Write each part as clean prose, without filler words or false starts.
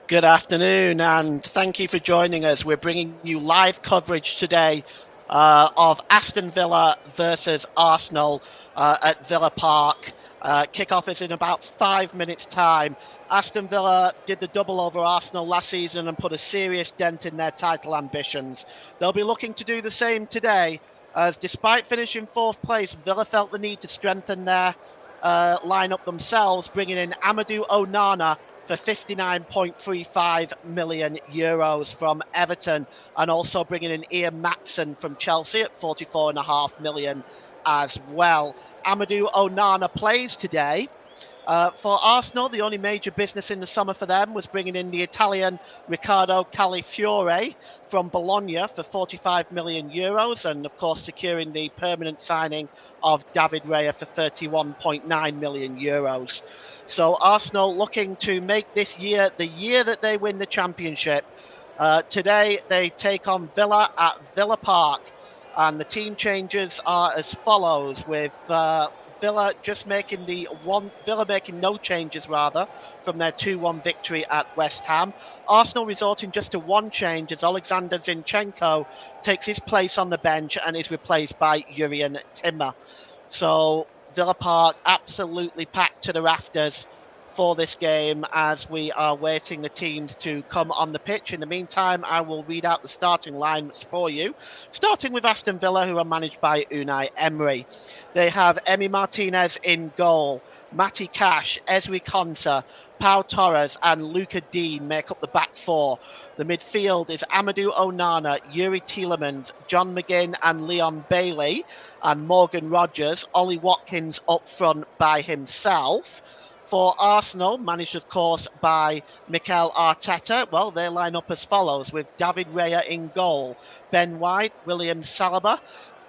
Good afternoon, and thank you for joining us. We're bringing you live coverage today of Aston Villa versus Arsenal at Villa Park. Kickoff is in about 5 minutes' time. Aston Villa did the double over Arsenal last season and put a serious dent in their title ambitions. They'll be looking to do the same today, as despite finishing fourth place, Villa felt the need to strengthen their lineup themselves, bringing in Amadou Onana for 59.35 million euros from Everton, and also bringing in Ian Matson from Chelsea at 44.5 million as well. Amadou Onana plays today. For Arsenal, the only major business in the summer for them was bringing in the Italian Riccardo Calafiore from Bologna for 45 million euros, and of course securing the permanent signing of David Raya for 31.9 million euros. So Arsenal looking to make this year the year that they win the championship. Today they take on Villa at Villa Park, and the team changes are as follows: with Villa just making Villa making no changes rather from their 2-1 victory at West Ham. Arsenal resorting just to one change as Alexander Zinchenko takes his place on the bench and is replaced by Jurrien Timber. So Villa Park absolutely packed to the rafters for this game as we are waiting the teams to come on the pitch. In the meantime, I will read out the starting lineups for you, starting with Aston Villa, who are managed by Unai Emery. They have Emi Martinez in goal, Matty Cash, Ezri Konsa, Pau Torres and Luca Dean make up the back four. The midfield is Amadou Onana, Yuri Tielemans, John McGinn and Leon Bailey, and Morgan Rogers. Ollie Watkins up front by himself. For Arsenal, managed of course by Mikel Arteta, well, they line up as follows with David Raya in goal, Ben White, William Saliba,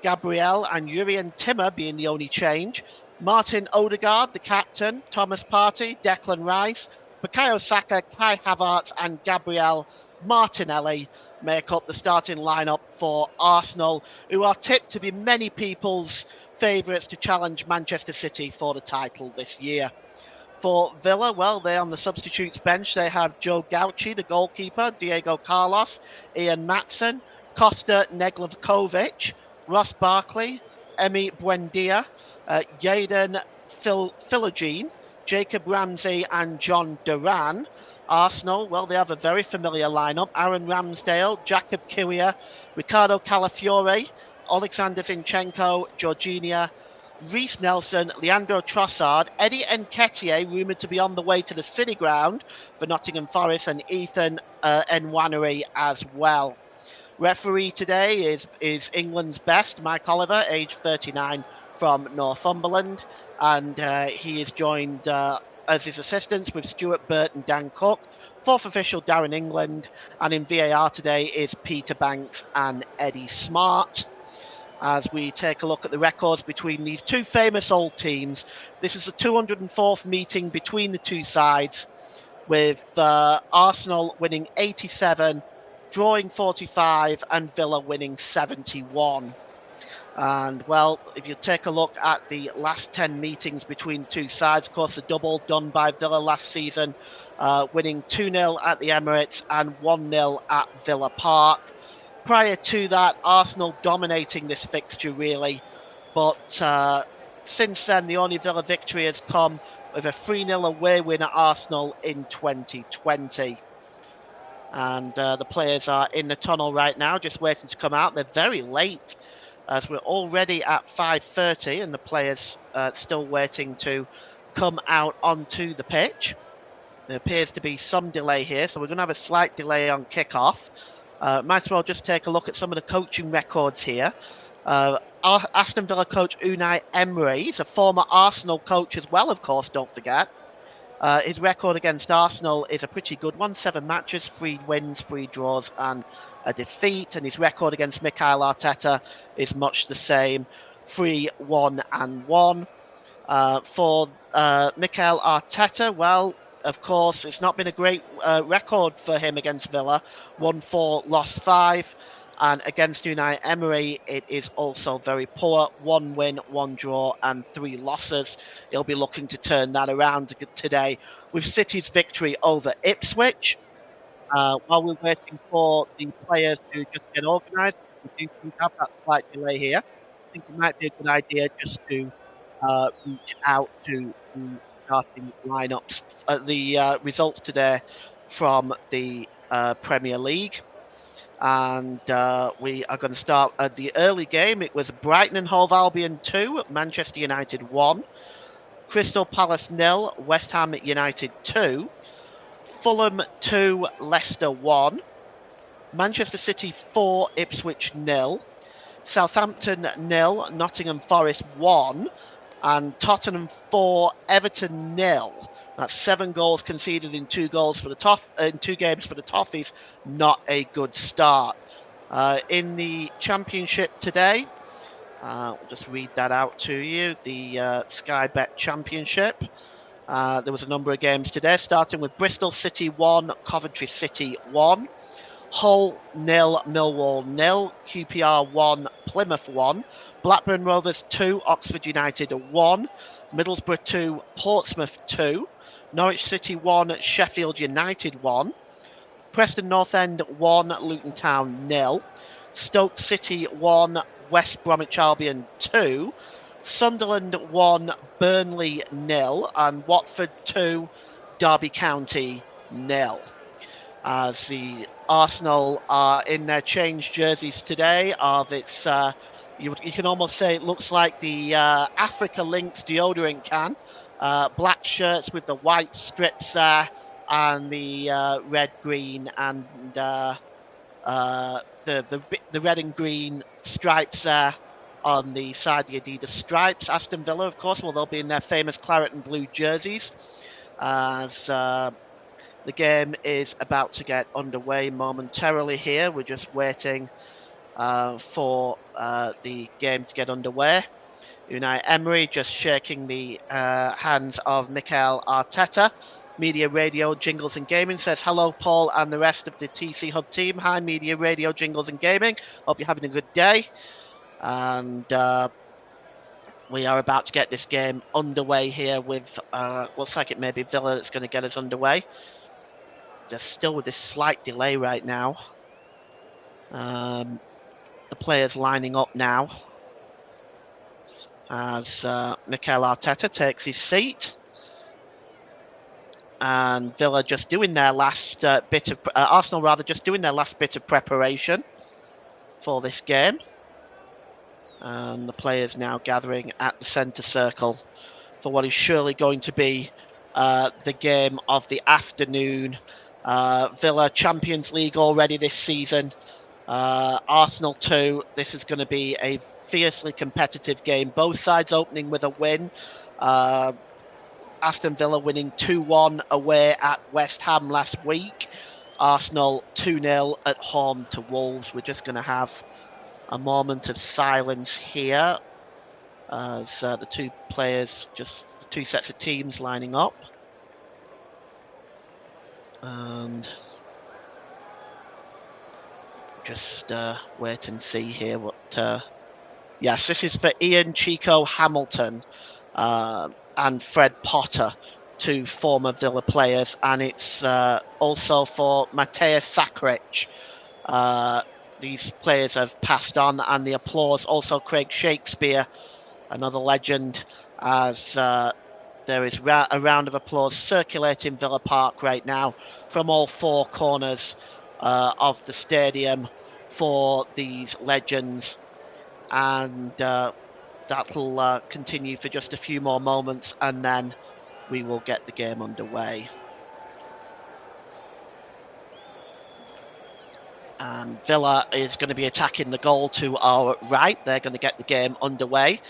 Gabriel and Jurrien Timber being the only change. Martin Odegaard, the captain, Thomas Partey, Declan Rice, Bukayo Saka, Kai Havertz and Gabriel Martinelli make up the starting lineup for Arsenal, who are tipped to be many people's favourites to challenge Manchester City for the title this year. For Villa, well, they're on the substitutes bench. They have Joe Gauci, the goalkeeper, Diego Carlos, Ian Matson, Costa Neglavkovic, Ross Barkley, Emi Buendia, Yaden Philogene, Jacob Ramsey, and John Duran. Arsenal, well, they have a very familiar lineup. Aaron Ramsdale, Jacob Kiwior, Ricardo Calafiore, Alexander Zinchenko, Jorginho, Reece Nelson, Leandro Trossard, Eddie Nketiah, rumoured to be on the way to the City Ground for Nottingham Forest, and Ethan Nwaneri as well. Referee today is England's best, Mike Oliver, age 39 from Northumberland, and he is joined as his assistants with Stuart Burt and Dan Cook. Fourth official, Darren England, and in VAR today is Peter Banks and Eddie Smart. As we take a look at the records between these two famous old teams. This is the 204th meeting between the two sides, with Arsenal winning 87, drawing 45, and Villa winning 71. And, well, if you take a look at the last 10 meetings between the two sides, of course, a double done by Villa last season, winning 2-0 at the Emirates and 1-0 at Villa Park. Prior to that, Arsenal dominating this fixture, really. But since then, the only Villa victory has come with a 3-0 away win at Arsenal in 2020. And the players are in the tunnel right now, just waiting to come out. They're very late, as we're already at 5:30, and the players still waiting to come out onto the pitch. There appears to be some delay here, so we're going to have a slight delay on kickoff. Might as well just take a look at some of the coaching records here. Aston Villa coach Unai Emery, he's a former Arsenal coach as well, of course, don't forget. His record against Arsenal is a pretty good one. 7 matches, 3 wins, 3 draws and a defeat. And his record against Mikel Arteta is much the same, 3-1-1. For Mikel Arteta, well, of course, it's not been a great record for him against Villa. 1-4, lost 5. And against Unai Emery, it is also very poor. 1 win, 1 draw, and 3 losses. He'll be looking to turn that around today with City's victory over Ipswich. while we're waiting for the players to just get organised, we do have that slight delay here. I think it might be a good idea just to reach out to the starting lineups, the results today from the Premier League. And we are going to start at the early game. It was Brighton and Hove Albion 2, Manchester United 1, Crystal Palace 0, West Ham United 2, Fulham 2, Leicester 1, Manchester City 4, Ipswich 0, Southampton 0, Nottingham Forest 1, and Tottenham 4, Everton 0. That's 7 goals conceded in 2 goals for the in 2 games for the Toffees. Not a good start. In the Championship today, we'll just read that out to you. The Sky Bet Championship. There was a number of games today, starting with Bristol City 1, Coventry City 1, Hull 0, Millwall 0, QPR 1, Plymouth 1, Blackburn Rovers 2, Oxford United 1, Middlesbrough 2, Portsmouth 2, Norwich City 1, Sheffield United 1, Preston North End 1, Luton Town 0, Stoke City 1, West Bromwich Albion 2, Sunderland 1, Burnley 0, and Watford 2, Derby County 0. As the Arsenal are in their changed jerseys today, of its, you can almost say it looks like the Africa Lynx deodorant can. Black shirts with the white strips there, and the red, green, and the red and green stripes there on the side, the Adidas stripes. Aston Villa, of course, well, they'll be in their famous claret and blue jerseys, as the game is about to get underway momentarily here. We're just waiting for the game to get underway. Unai Emery just shaking the hands of Mikel Arteta. Media Radio Jingles and Gaming says, hello, Paul and the rest of the TC Hub team. Hi, Media Radio Jingles and Gaming. Hope you're having a good day. And we are about to get this game underway here with, looks like it may be Villa that's going to get us underway. Just still with this slight delay right now. The players lining up now as Mikel Arteta takes his seat. And Villa just doing their last bit of Arsenal rather just doing their last bit of preparation for this game. And the players now gathering at the centre circle for what is surely going to be the game of the afternoon. Villa Champions League already this season. Arsenal 2. This is going to be a fiercely competitive game. Both sides opening with a win. Aston Villa winning 2-1 away at West Ham last week. Arsenal 2-0 at home to Wolves. We're just going to have a moment of silence here as the two players, just the two sets of teams lining up. And just wait and see here what... yes, this is for Ian Chico Hamilton and Fred Potter, two former Villa players, and it's also for Matej Sakaric. These players have passed on, and the applause also Craig Shakespeare, another legend, as there is a round of applause circulating Villa Park right now from all 4 corners of the stadium for these legends. And that'll continue for just a few more moments, and then we will get the game underway. And Villa is going to be attacking the goal to our right. They're going to get the game underway.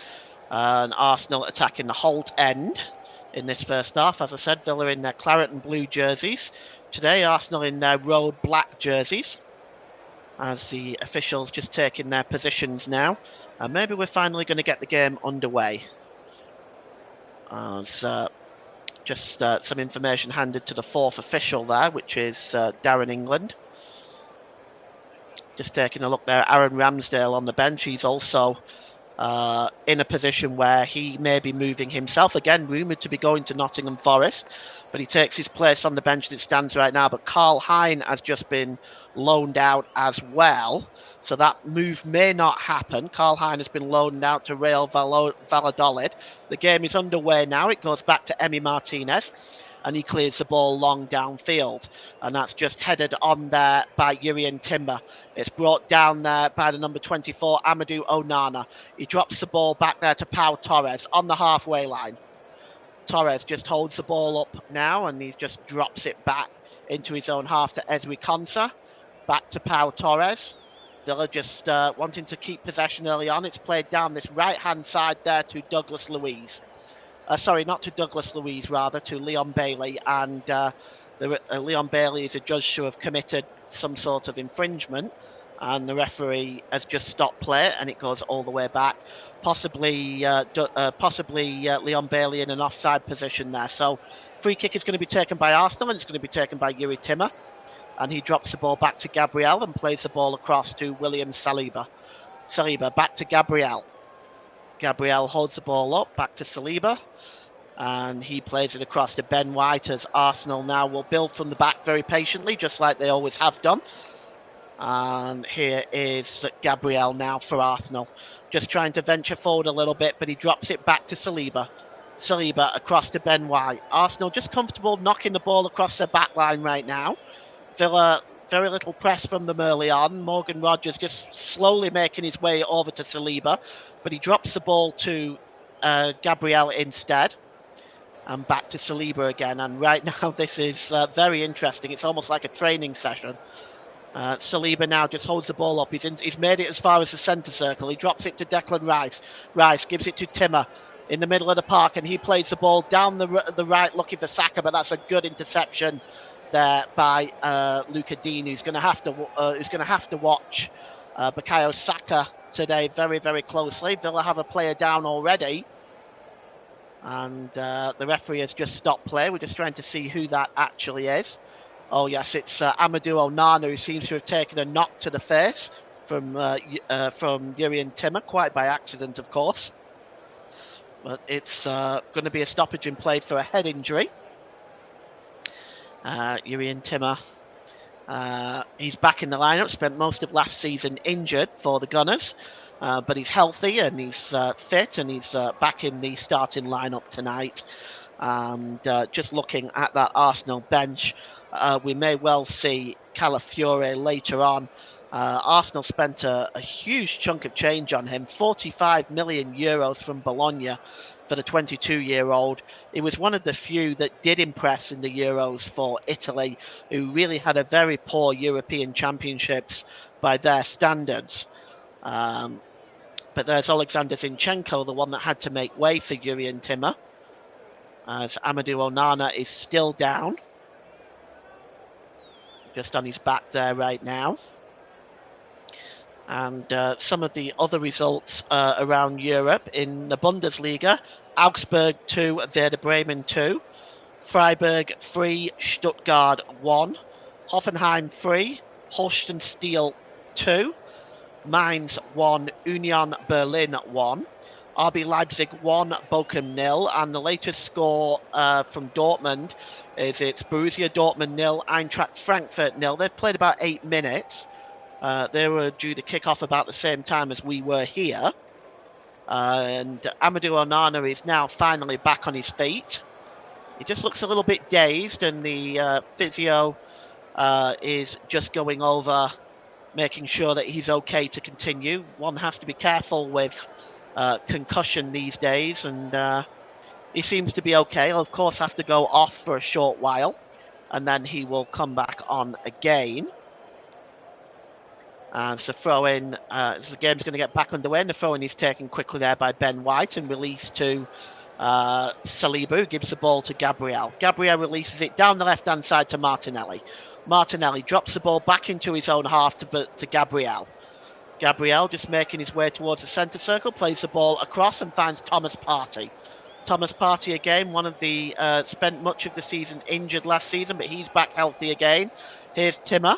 And Arsenal attacking the Holt end in this first half. As I said, Villa in their claret and blue jerseys. Today, Arsenal in their road black jerseys. As the officials just taking their positions now. And maybe we're finally going to get the game underway. As just some information handed to the 4th official there, which is Darren England. Just taking a look there, Aaron Ramsdale on the bench. He's also in a position where he may be moving himself. Again, rumoured to be going to Nottingham Forest, but he takes his place on the bench that stands right now. But Karl Hein has just been loaned out as well, so that move may not happen. Karl Hein has been loaned out to Real Valladolid. The game is underway now. It goes back to Emi Martinez, and he clears the ball long downfield. And that's just headed on there by Jurrien Timber. It's brought down there by the number 24, Amadou Onana. He drops the ball back there to Pau Torres on the halfway line. Torres just holds the ball up now, and he just drops it back into his own half to Ezri Konsa. Back to Pau Torres. Villa just wanting to keep possession early on. It's played down this right-hand side there to Douglas Luiz. Sorry, not to Douglas Luiz, rather to Leon Bailey. And Leon Bailey is adjudged to have committed some sort of infringement. And the referee has just stopped play, and it goes all the way back. Possibly Leon Bailey in an offside position there. So free kick is going to be taken by Arsenal, and it's going to be taken by Yuri Timmer. And he drops the ball back to Gabriel and plays the ball across to William Saliba. Saliba back to Gabriel. Gabriel holds the ball up, back to Saliba. And he plays it across to Ben White, as Arsenal now will build from the back very patiently, just like they always have done. And here is Gabriel now for Arsenal. Just trying to venture forward a little bit, but he drops it back to Saliba. Saliba across to Ben White. Arsenal just comfortable knocking the ball across their back line right now. Villa, very little press from them early on. Morgan Rogers just slowly making his way over to Saliba, but he drops the ball to Gabriel instead. And back to Saliba again. And right now this is very interesting. It's almost like a training session. Saliba now just holds the ball up. He's made it as far as the centre circle. He drops it to Declan Rice. Rice gives it to Timmer in the middle of the park, and he plays the ball down the right, looking for Saka. But that's a good interception there by Luca Dean, who's going to have to watch Bukayo Saka today very, very closely. Villa have a player down already, and the referee has just stopped play. We're just trying to see who that actually is. Oh, yes, it's Amadou Onana, who seems to have taken a knock to the face from Jurrien Timmer, quite by accident, of course. But it's going to be a stoppage in play for a head injury. Jurrien Timmer, he's back in the lineup, spent most of last season injured for the Gunners, but he's healthy and he's fit, and he's back in the starting lineup tonight. And just looking at that Arsenal bench, we may well see Calafiore later on. Arsenal spent a huge chunk of change on him, 45 million euros from Bologna for the 22-year-old. He was one of the few that did impress in the Euros for Italy, who really had a very poor European Championships by their standards. But there's Alexander Zinchenko, the one that had to make way for Jurrien Timmer, as Amadou Onana is still down, just on his back there right now. And some of the other results around Europe in the Bundesliga: Augsburg 2, Werder Bremen 2, Freiburg 3, Stuttgart 1, Hoffenheim 3, Holstein Kiel 2, Mainz 1, Union Berlin 1, RB Leipzig 1, Bochum 0, and the latest score from Dortmund is it's Borussia Dortmund 0, Eintracht Frankfurt 0. They've played about 8 minutes. They were due to kick off about the same time as we were here. And Amadou Onana is now finally back on his feet. He just looks a little bit dazed, and the physio is just going over, making sure that he's okay to continue. One has to be careful with concussion these days, and he seems to be okay. He'll, of course, have to go off for a short while, and then he will come back on again. So throw-in, so the game's going to get back underway, and the throw-in is taken quickly there by Ben White and released to Saliba, who gives the ball to Gabriel. Gabriel releases it down the left-hand side to Martinelli. Martinelli drops the ball back into his own half to Gabriel. Gabriel just making his way towards the centre circle, plays the ball across and finds Thomas Partey. Thomas Partey again, one of the spent much of the season injured last season, but he's back healthy again. Here's Timmer.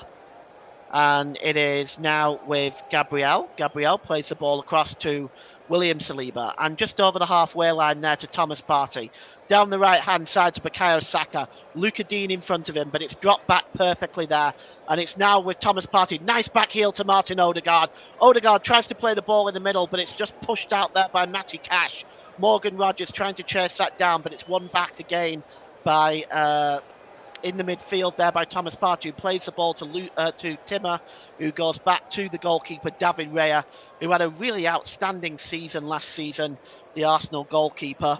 And it is now with Gabriel. Gabriel plays the ball across to William Saliba, and just over the halfway line there to Thomas Partey. Down the right-hand side to Bukayo Saka. Luka Dean in front of him, but it's dropped back perfectly there. And it's now with Thomas Partey. Nice back heel to Martin Odegaard. Odegaard tries to play the ball in the middle, but it's just pushed out there by Matty Cash. Morgan Rogers trying to chase that down, but it's won back again by in the midfield there by Thomas Partey, who plays the ball to Timmer, who goes back to the goalkeeper, David Raya, who had a really outstanding season last season, the Arsenal goalkeeper.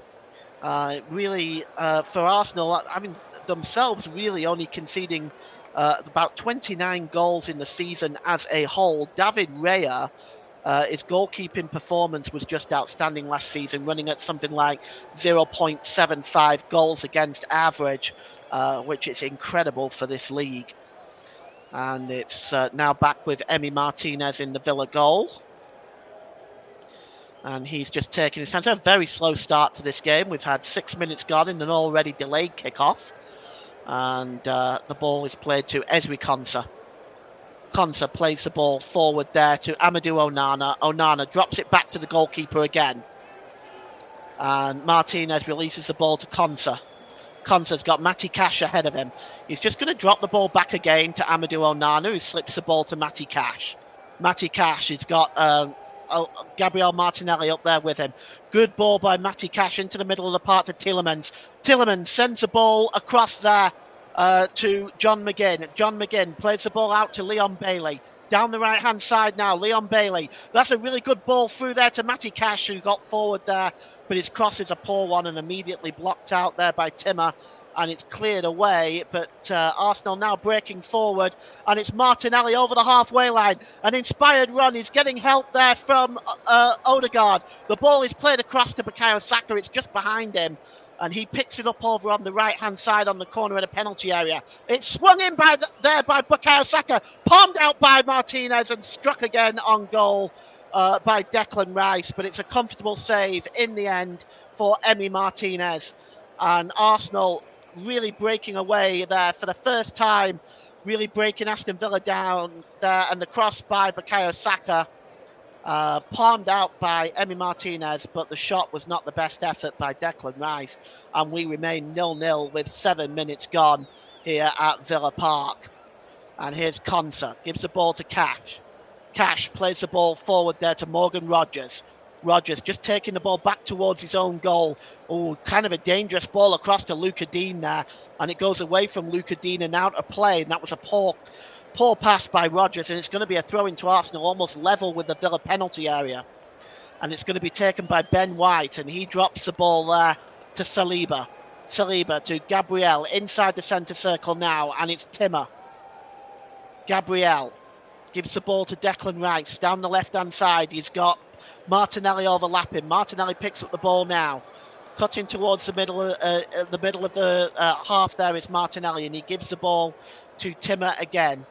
Really, for Arsenal, I mean, themselves really only conceding about 29 goals in the season as a whole. David Raya, his goalkeeping performance was just outstanding last season, running at something like 0.75 goals against average, which is incredible for this league. And it's now back with Emi Martinez in the Villa goal. And he's just taking his time. So a very slow start to this game. We've had 6 minutes gone in an already delayed kickoff. And the ball is played to Ezri Konsa. Konsa plays the ball forward there to Amadou Onana. Onana drops it back to the goalkeeper again. And Martinez releases the ball to Konsa. Konsa's got Matty Cash ahead of him. He's just going to drop the ball back again to Amadou Onana, who slips the ball to Matty Cash. Matty Cash has got Gabriel Martinelli up there with him. Good ball by Matty Cash into the middle of the park to Tielemans. Tielemans sends the ball across there to John McGinn. John McGinn plays the ball out to Leon Bailey. Down the right-hand side now, Leon Bailey. That's a really good ball through there to Matty Cash, who got forward there, but his cross is a poor one and immediately blocked out there by Timmer, and it's cleared away. But Arsenal now breaking forward, and it's Martinelli over the halfway line. An inspired run. He's getting help there from Odegaard. The ball is played across to Bukayo Saka. It's just behind him, and he picks it up over on the right-hand side on the corner of the penalty area. It's swung in there by Bukayo Saka, palmed out by Martinez and struck again on goal by Declan Rice. But it's a comfortable save in the end for Emi Martinez. And Arsenal really breaking away there for the first time, really breaking Aston Villa down there. And the cross by Bukayo Saka, palmed out by Emi Martinez, but the shot was not the best effort by Declan Rice, and we remain 0-0 with 7 minutes gone here at Villa Park. And here's Konsa, gives the ball to Cash. Cash plays the ball forward there to Morgan Rogers. Rogers just taking the ball back towards his own goal. Oh, kind of a dangerous ball across to Luka Dean there, and it goes away from Luka Dean and out of play, and that was a poor pass by Rogers, and it's going to be a throw into Arsenal almost level with the Villa penalty area. And it's going to be taken by Ben White, and he drops the ball there to Saliba. Saliba to Gabriel inside the centre circle now, and it's Timmer. Gabriel gives the ball to Declan Rice down the left-hand side. He's got Martinelli overlapping. Martinelli picks up the ball now. Cutting towards the middle of the half there is Martinelli, and he gives the ball to Timmer again.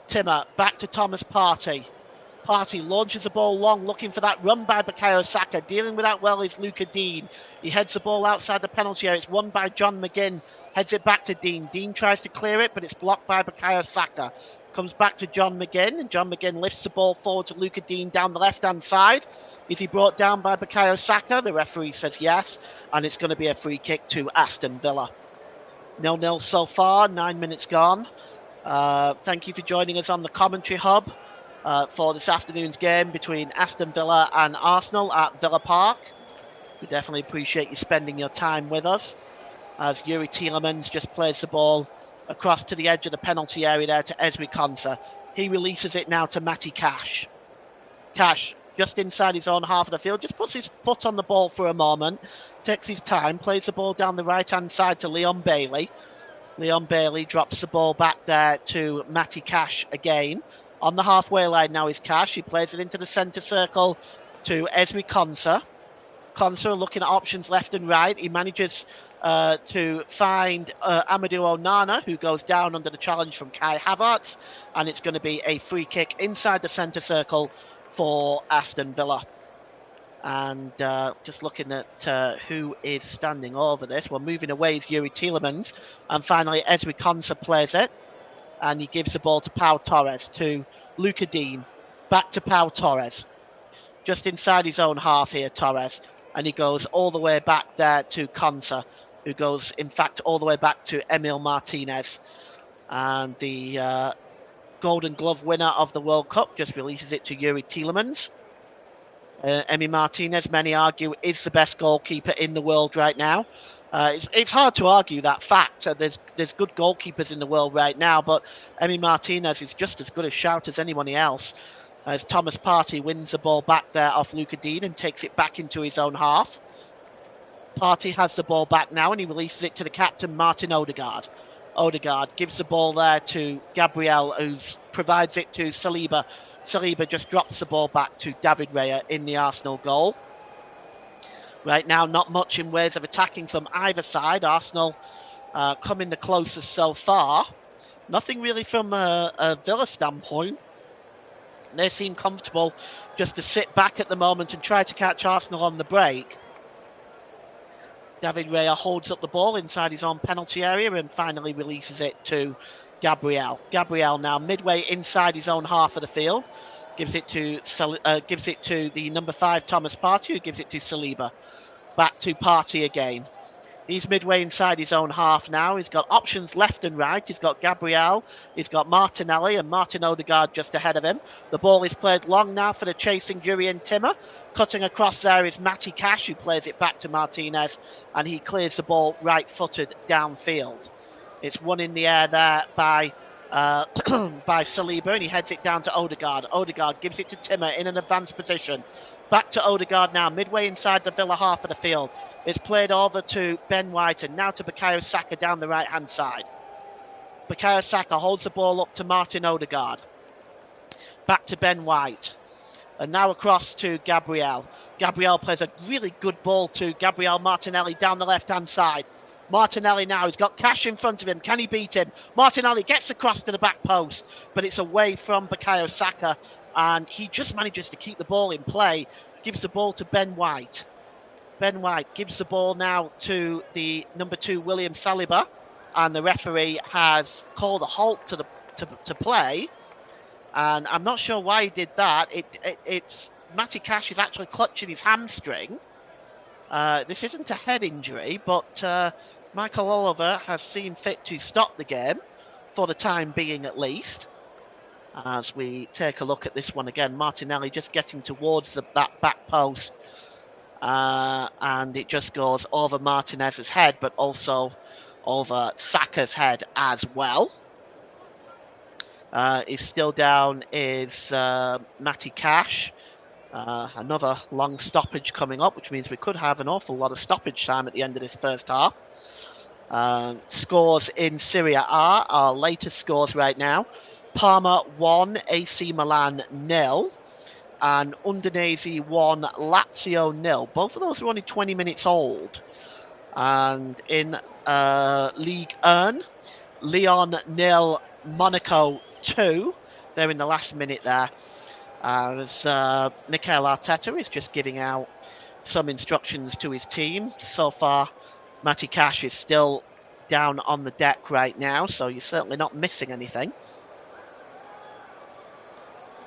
Timmer back to Thomas Partey. Partey launches the ball long, looking for that run by Bukayo Saka. Dealing with that well is Luka Dean. He heads the ball outside the penalty area. It's won by John McGinn. Heads it back to Dean. Dean tries to clear it, but it's blocked by Bukayo Saka. Comes back to John McGinn, and John McGinn lifts the ball forward to Luka Dean down the left-hand side. Is he brought down by Bukayo Saka? The referee says yes, and it's going to be a free kick to Aston Villa. 0-0 so far, 9 minutes gone. Thank you for joining us on the commentary hub for this afternoon's game between Aston Villa and Arsenal at Villa Park. We definitely appreciate you spending your time with us as Yuri Tielemans just plays the ball across to the edge of the penalty area there to Ezri Konsa. He releases it now to Matty Cash. Cash just inside his own half of the field, just puts his foot on the ball for a moment, takes his time, plays the ball down the right-hand side to Leon Bailey. Leon Bailey drops the ball back there to Matty Cash again. On the halfway line now is Cash. He plays it into the centre circle to Ezri Konsa. Konsa looking at options left and right. He manages to find Amadou Onana, who goes down under the challenge from Kai Havertz, and it's going to be a free kick inside the centre circle for Aston Villa. And just looking at who is standing over this, well, moving away is Yuri Tielemans, and finally Ezri Konsa plays it. and he gives the ball to Pau Torres, to Luca Dean, back to Pau Torres, just inside his own half here, Torres, and he goes all the way back there to Konsa, who goes, in fact, all the way back to Emil Martinez. And the Golden Glove winner of the World Cup just releases it to Yuri Tielemans. Emi Martinez, many argue, is the best goalkeeper in the world right now. It's hard to argue that fact. There's good goalkeepers in the world right now, but Emi Martinez is just as good a shout as anybody else. As Thomas Partey wins the ball back there off Luca Dean and takes it back into his own half. Partey has the ball back now and he releases it to the captain, Martin Odegaard. Odegaard gives the ball there to Gabriel, who provides it to Saliba. Saliba just drops the ball back to David Raya in the Arsenal goal. Right now, not much in ways of attacking from either side. Arsenal coming the closest so far. Nothing really from a Villa standpoint. They seem comfortable just to sit back at the moment and try to catch Arsenal on the break. David Raya holds up the ball inside his own penalty area and finally releases it to Gabriel. Gabriel now midway inside his own half of the field. Gives it to the number 5, Thomas Partey, who gives it to Saliba. Back to Partey again. He's midway inside his own half now. He's got options left and right. He's got Gabriel. He's got Martinelli and Martin Odegaard just ahead of him. The ball is played long now for the chasing Jurrien Timmer. Cutting across there is Matty Cash, who plays it back to Martinez, and he clears the ball right-footed downfield. It's one in the air there by Saliba, and he heads it down to Odegaard. Odegaard gives it to Timmer in an advanced position. Back to Odegaard now, midway inside the Villa half of the field. It's played over to Ben White and now to Bukayo Saka down the right-hand side. Bukayo Saka holds the ball up to Martin Odegaard. Back to Ben White. And now across to Gabriel. Gabriel plays a really good ball to Gabriel Martinelli down the left-hand side. Martinelli now, he's got Cash in front of him. Can he beat him? Martinelli gets across to the back post, but it's away from Bukayo Saka. And he just manages to keep the ball in play. Gives the ball to Ben White. Ben White gives the ball now to the number 2, William Saliba. And the referee has called a halt to play. And I'm not sure why he did that. It's Matty Cash is actually clutching his hamstring. This isn't a head injury, but Michael Oliver has seen fit to stop the game, for the time being at least. As we take a look at this one again, Martinelli just getting towards that back post. And it just goes over Martinez's head, but also over Saka's head as well. Is still down is Matty Cash. Another long stoppage coming up, which means we could have an awful lot of stoppage time at the end of this first half. Scores in Serie A, our latest scores right now. Parma 1, AC Milan 0, and Udinese 1, Lazio 0. Both of those are only 20 minutes old. And in Ligue 1, Lyon 0, Monaco 2. They're in the last minute there. As Mikel Arteta is just giving out some instructions to his team. So far, Matty Cash is still down on the deck right now, so you're certainly not missing anything.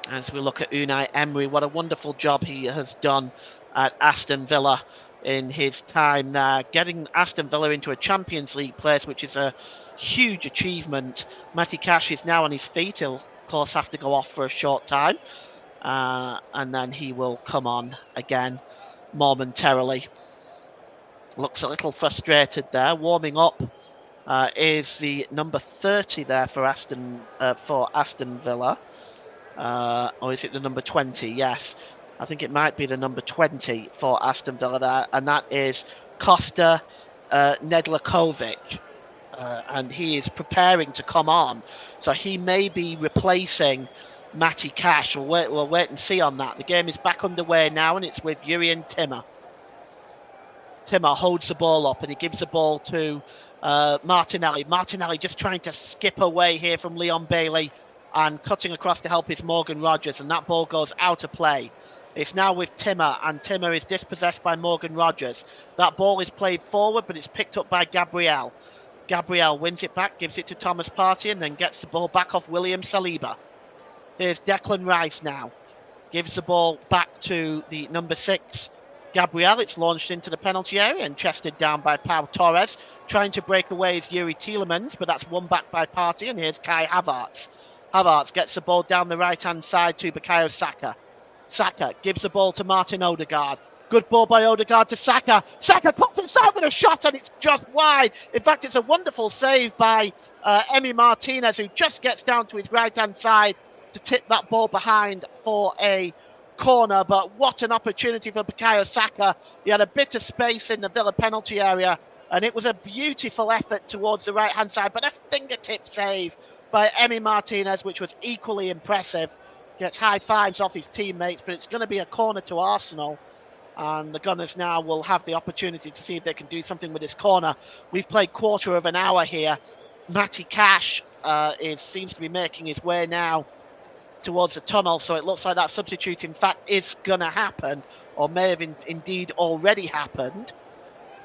As we look at Unai Emery, what a wonderful job he has done at Aston Villa in his time there, getting Aston Villa into a Champions League place, which is a huge achievement. Matty Cash is now on his feet. He'll, of course, have to go off for a short time. And then he will come on again momentarily. Looks a little frustrated there. Warming up is the number 30 there for Aston Villa. Or is it the number 20? Yes, I think it might be the number 20 for Aston Villa there, and that is Kosta Nedlakovic. And he is preparing to come on, so he may be replacing Matty Cash. We'll wait and see on that. The game is back underway now, and it's with Jurrien Timmer. Timmer holds the ball up, and he gives the ball to Martinelli. Martinelli just trying to skip away here from Leon Bailey, and cutting across to help is Morgan Rogers, and that ball goes out of play. It's now with Timmer, and Timmer is dispossessed by Morgan Rogers. That ball is played forward, but it's picked up by Gabriel. Gabriel wins it back, gives it to Thomas Partey, and then gets the ball back off William Saliba. Here's Declan Rice now. Gives the ball back to the number 6, Gabriel. It's launched into the penalty area and chested down by Pau Torres. Trying to break away is Yuri Tielemans, but that's won back by Partey. And here's Kai Havertz. Havertz gets the ball down the right-hand side to Bukayo Saka. Saka gives the ball to Martin Odegaard. Good ball by Odegaard to Saka. Saka puts inside with a shot and it's just wide. In fact, it's a wonderful save by Emi Martinez, who just gets down to his right-hand side to tip that ball behind for a corner. But what an opportunity for Bukayo Saka. He had a bit of space in the Villa penalty area, and it was a beautiful effort towards the right-hand side, but a fingertip save by Emi Martinez, which was equally impressive. Gets high fives off his teammates, but it's going to be a corner to Arsenal. And the Gunners now will have the opportunity to see if they can do something with this corner. We've played quarter of an hour here. Matty Cash seems to be making his way now towards the tunnel, so it looks like that substitute in fact is going to happen, or may have indeed already happened.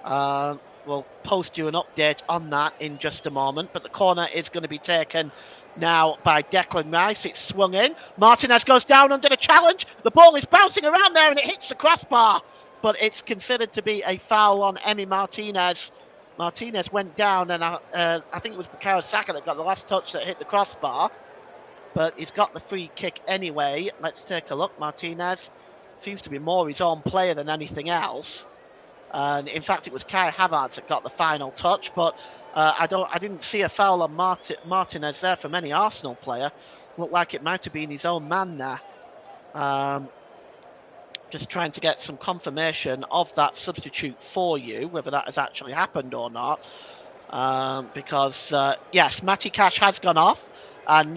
We'll post you an update on that in just a moment, but the corner is going to be taken now by Declan Rice. It's swung in. Martinez goes down under the challenge. The ball is bouncing around there and it hits the crossbar, but it's considered to be a foul on Emi Martinez. Martinez went down, and I think it was Bukayo Saka that got the last touch that hit the crossbar, but he's got the free kick anyway. Let's take a look. Martinez seems to be more his own player than anything else. And in fact, it was Kai Havertz that got the final touch, but I didn't see a foul on Martinez there from any Arsenal player. Looked like it might have been his own man there. Just trying to get some confirmation of that substitute for you, whether that has actually happened or not. Because yes, Matty Cash has gone off, and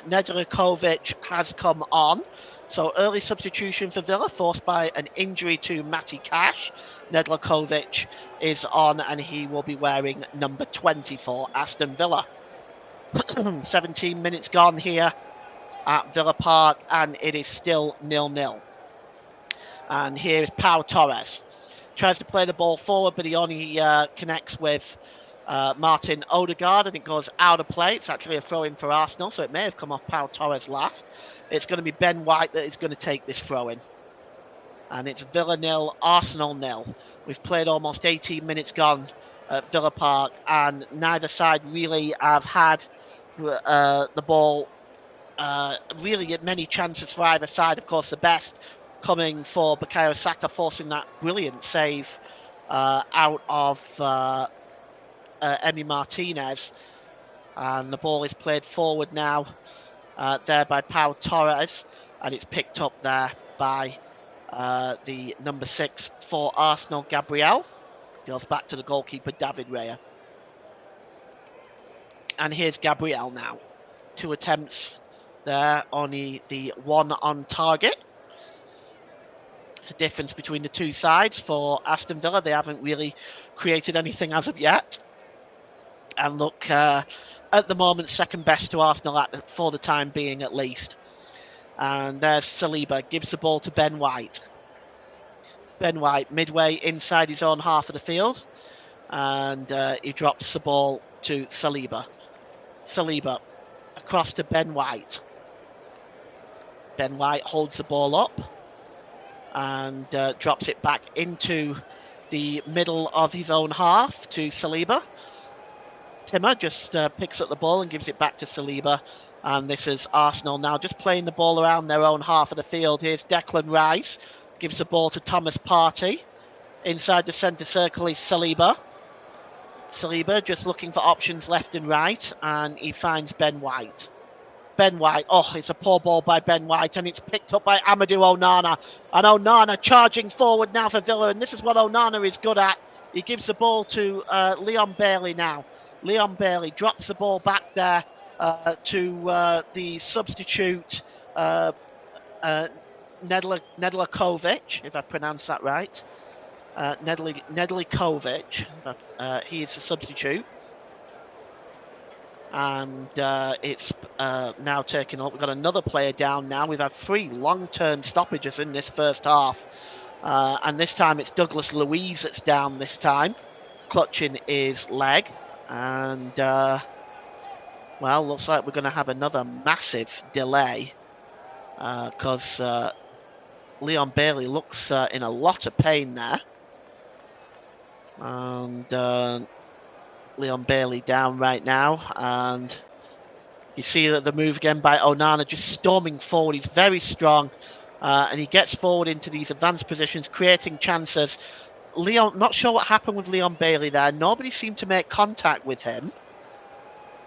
Nedeljkovic has come on. So early substitution for Villa, forced by an injury to Matty Cash. Nedeljkovic is on, and he will be wearing number 20 for Aston Villa. 17 minutes gone here at Villa Park, and it is still 0-0. And here is Pau Torres. Tries to play the ball forward, but he only connects with Martin Odegaard, and it goes out of play. It's actually a throw-in for Arsenal, so it may have come off Pau Torres last. It's going to be Ben White that is going to take this throw-in. And it's Villa 0, Arsenal 0. We've played almost 18 minutes gone at Villa Park, and neither side really have had the ball really get many chances for either side. Of course, the best coming for Bukayo Saka, forcing that brilliant save out of Emi Martinez. And the ball is played forward now there by Pau Torres, and it's picked up there by the number 6 for Arsenal, Gabriel. Goes back to the goalkeeper, David Raya. And here's Gabriel now. 2 attempts there, only the 1 on target. It's a difference between the two sides. For Aston Villa, they haven't really created anything as of yet. And look, at the moment, second best to Arsenal for the time being, at least. And there's Saliba, gives the ball to Ben White. Ben White, midway inside his own half of the field. And he drops the ball to Saliba. Saliba, across to Ben White. Ben White holds the ball up and drops it back into the middle of his own half to Saliba. Timmer just picks up the ball and gives it back to Saliba. And this is Arsenal now just playing the ball around their own half of the field. Here's Declan Rice. Gives the ball to Thomas Partey. Inside the centre circle is Saliba. Saliba just looking for options left and right. And he finds Ben White. Ben White. Oh, it's a poor ball by Ben White. And it's picked up by Amadou Onana. And Onana charging forward now for Villa. And this is what Onana is good at. He gives the ball to Leon Bailey now. Leon Bailey drops the ball back there to the substitute Nedeljkovic, if I pronounce that right. Nedeljkovic, he is the substitute. And it's now taken up. We've got another player down now. We've had 3 long-term stoppages in this first half. And this time it's Douglas Luiz that's down this time. clutching his leg. And, well, looks like we're going to have another massive delay because Leon Bailey looks in a lot of pain there. And Leon Bailey down right now. And you see that the move again by Onana, just storming forward. He's very strong. And he gets forward into these advanced positions, creating chances. Leon, not sure what happened with Leon Bailey there. Nobody seemed to make contact with him.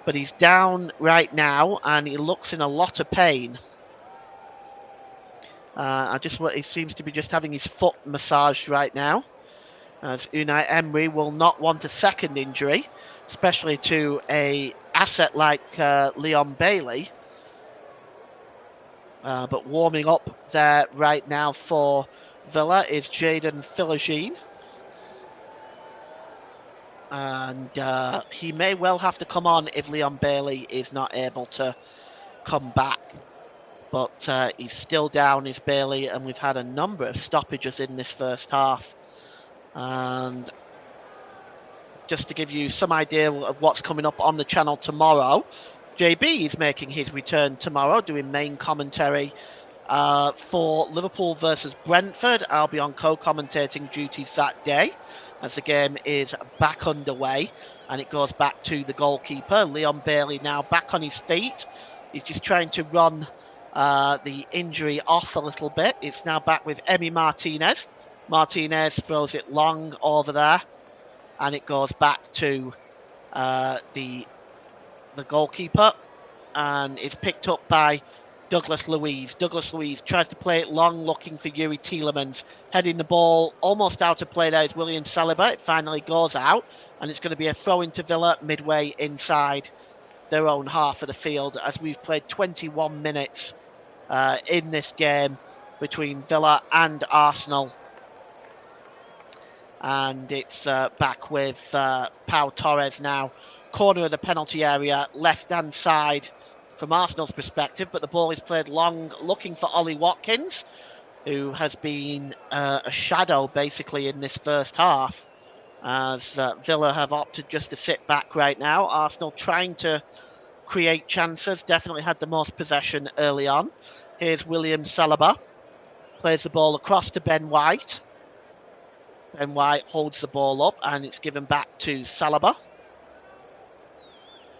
But he's down right now, and he looks in a lot of pain. He seems to be just having his foot massaged right now, as Unai Emery will not want a second injury, especially to a asset like Leon Bailey. But warming up there right now for Villa is Jadon Philogene. And he may well have to come on if Leon Bailey is not able to come back. But he's still down, is Bailey, and we've had a number of stoppages in this first half. And just to give you some idea of what's coming up on the channel tomorrow, JB is making his return tomorrow, doing main commentary for Liverpool versus Brentford. I'll be on co-commentating duties that day as the game is back underway, and it goes back to the goalkeeper. Leon Bailey now back on his feet. He's just trying to run the injury off a little bit. It's now back with Emi Martinez. Martinez throws it long over there, and it goes back to the goalkeeper, and it's picked up by Douglas Luiz. Douglas Luiz tries to play it long, looking for Yuri Tielemans, heading the ball almost out of play. There is William Saliba. It finally goes out, and it's going to be a throw into Villa midway inside their own half of the field, as we've played 21 minutes in this game between Villa and Arsenal. And it's back with Pau Torres now. Corner of the penalty area, left-hand side from Arsenal's perspective, but the ball is played long, looking for Ollie Watkins, who has been a shadow basically in this first half, as Villa have opted just to sit back right now. Arsenal trying to create chances, definitely had the most possession early on. Here's William Saliba, plays the ball across to Ben White. Ben White holds the ball up, and it's given back to Saliba.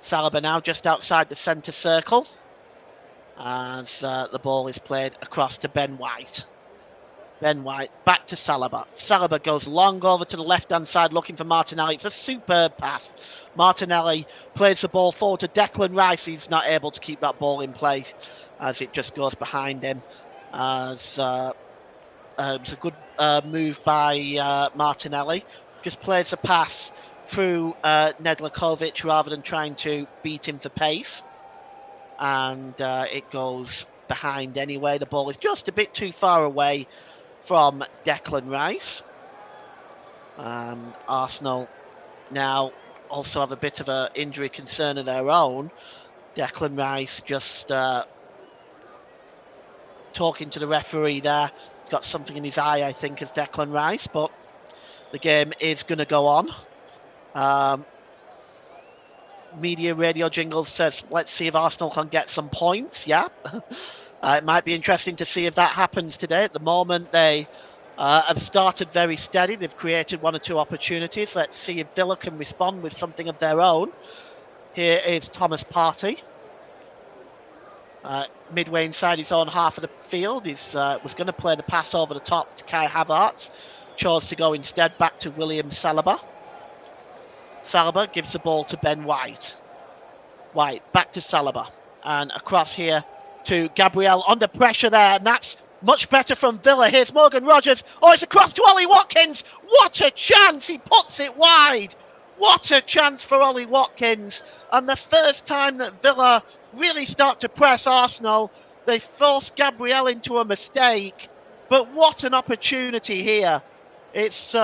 Saliba now just outside the centre circle, as the ball is played across to Ben White. Ben White back to Saliba. Saliba goes long over to the left-hand side looking for Martinelli. It's a superb pass. Martinelli plays the ball forward to Declan Rice. He's not able to keep that ball in place as it just goes behind him. As it was a good move by Martinelli. Just plays a pass through Nedlakovic rather than trying to beat him for pace. And it goes behind anyway. The ball is just a bit too far away from Declan Rice. Arsenal now also have a bit of an injury concern of their own. Declan Rice just talking to the referee there. He's got something in his eye, I think, as Declan Rice, but the game is going to go on. Media radio jingle says, let's see if Arsenal can get some points. Yeah. It might be interesting to see if that happens today. At the moment, they have started very steady. They've created one or two opportunities. Let's see if Villa can respond with something of their own. Here is Thomas Partey. Midway inside his own half of the field. He was going to play the pass over the top to Kai Havertz. Chose to go instead back to William Saliba. Saliba gives the ball to Ben White. White back to Saliba. And across here to Gabriel, under pressure there. And that's much better from Villa. Here's Morgan Rogers. Oh, it's across to Ollie Watkins. What a chance. He puts it wide. What a chance for Ollie Watkins. And the first time that Villa really start to press Arsenal, they force Gabriel into a mistake. But what an opportunity here. It's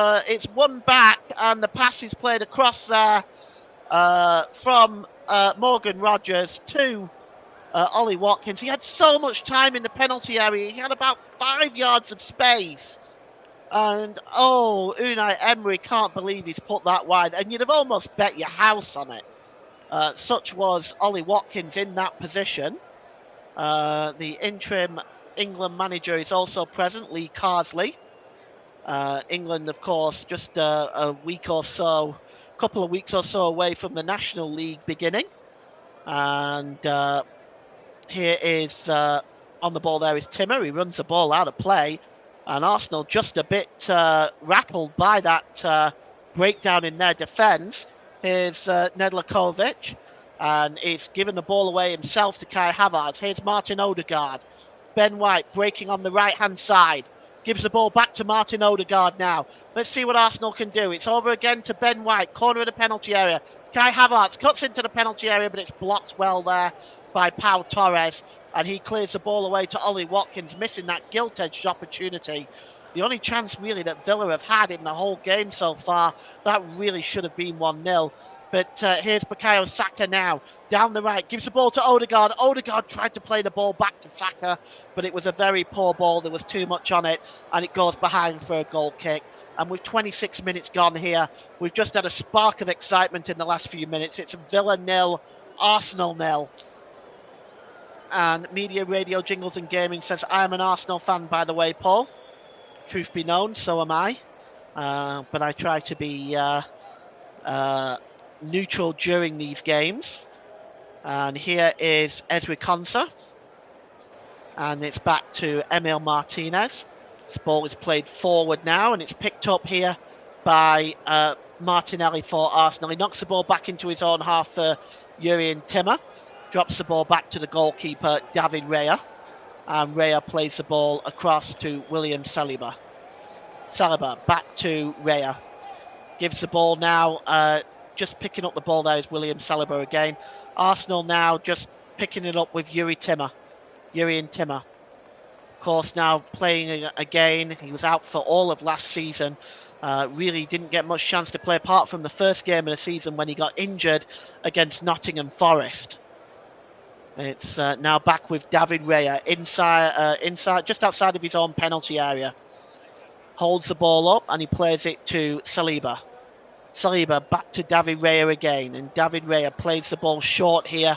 one back, and the pass is played across there from Morgan Rogers to Ollie Watkins. He had so much time in the penalty area. He had about 5 yards of space. And oh, Unai Emery can't believe he's put that wide, and you'd have almost bet your house on it. Such was Ollie Watkins in that position. The interim England manager is also present, Lee Carsley. England, of course, just a couple of weeks or so away from the National League beginning. And here is on the ball there is Timmer. He runs the ball out of play. And Arsenal just a bit rattled by that breakdown in their defence. Here's Nedlakovic. And he's given the ball away himself to Kai Havertz. Here's Martin Odegaard. Ben White breaking on the right-hand side. Gives the ball back to Martin Odegaard now. Let's see what Arsenal can do. It's over again to Ben White, corner of the penalty area. Kai Havertz cuts into the penalty area, but it's blocked well there by Pau Torres. And he clears the ball away to Ollie Watkins, missing that gilt-edged opportunity. The only chance really that Villa have had in the whole game so far, that really should have been 1-0. But here's Bukayo Saka now, down the right, gives the ball to Odegaard. Odegaard tried to play the ball back to Saka, but it was a very poor ball. There was too much on it, and it goes behind for a goal kick. And with 26 minutes gone here, we've just had a spark of excitement in the last few minutes. It's Villa 0, Arsenal 0. And Media, Radio, Jingles and Gaming says, I am an Arsenal fan, by the way, Paul. Truth be known, so am I. But I try to be neutral during these games. And here is Ezri Konsa. And it's back to Emil Martinez. This ball is played forward now, and it's picked up here by Martinelli for Arsenal. He knocks the ball back into his own half for Jurrien Timmer. Drops the ball back to the goalkeeper, David Raya. And Raya plays the ball across to William Saliba. Saliba back to Raya. Gives the ball now, just picking up the ball there is William Saliba again. Arsenal now just picking it up with Jurrien Timmer. Of course, now playing again. He was out for all of last season. Really didn't get much chance to play apart from the first game of the season when he got injured against Nottingham Forest. It's now back with David Raya inside, just outside of his own penalty area. Holds the ball up and he plays it to Saliba. Saliba back to David Raya again, and David Raya plays the ball short here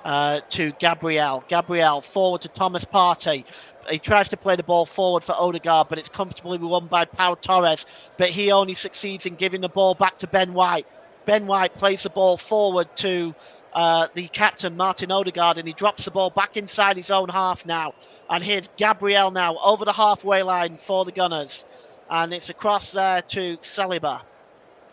to Gabriel. Gabriel forward to Thomas Partey. He tries to play the ball forward for Odegaard, but it's comfortably won by Pau Torres. But he only succeeds in giving the ball back to Ben White. Ben White plays the ball forward to the captain, Martin Odegaard, and he drops the ball back inside his own half now. And here's Gabriel now over the halfway line for the Gunners. And it's across there to Saliba.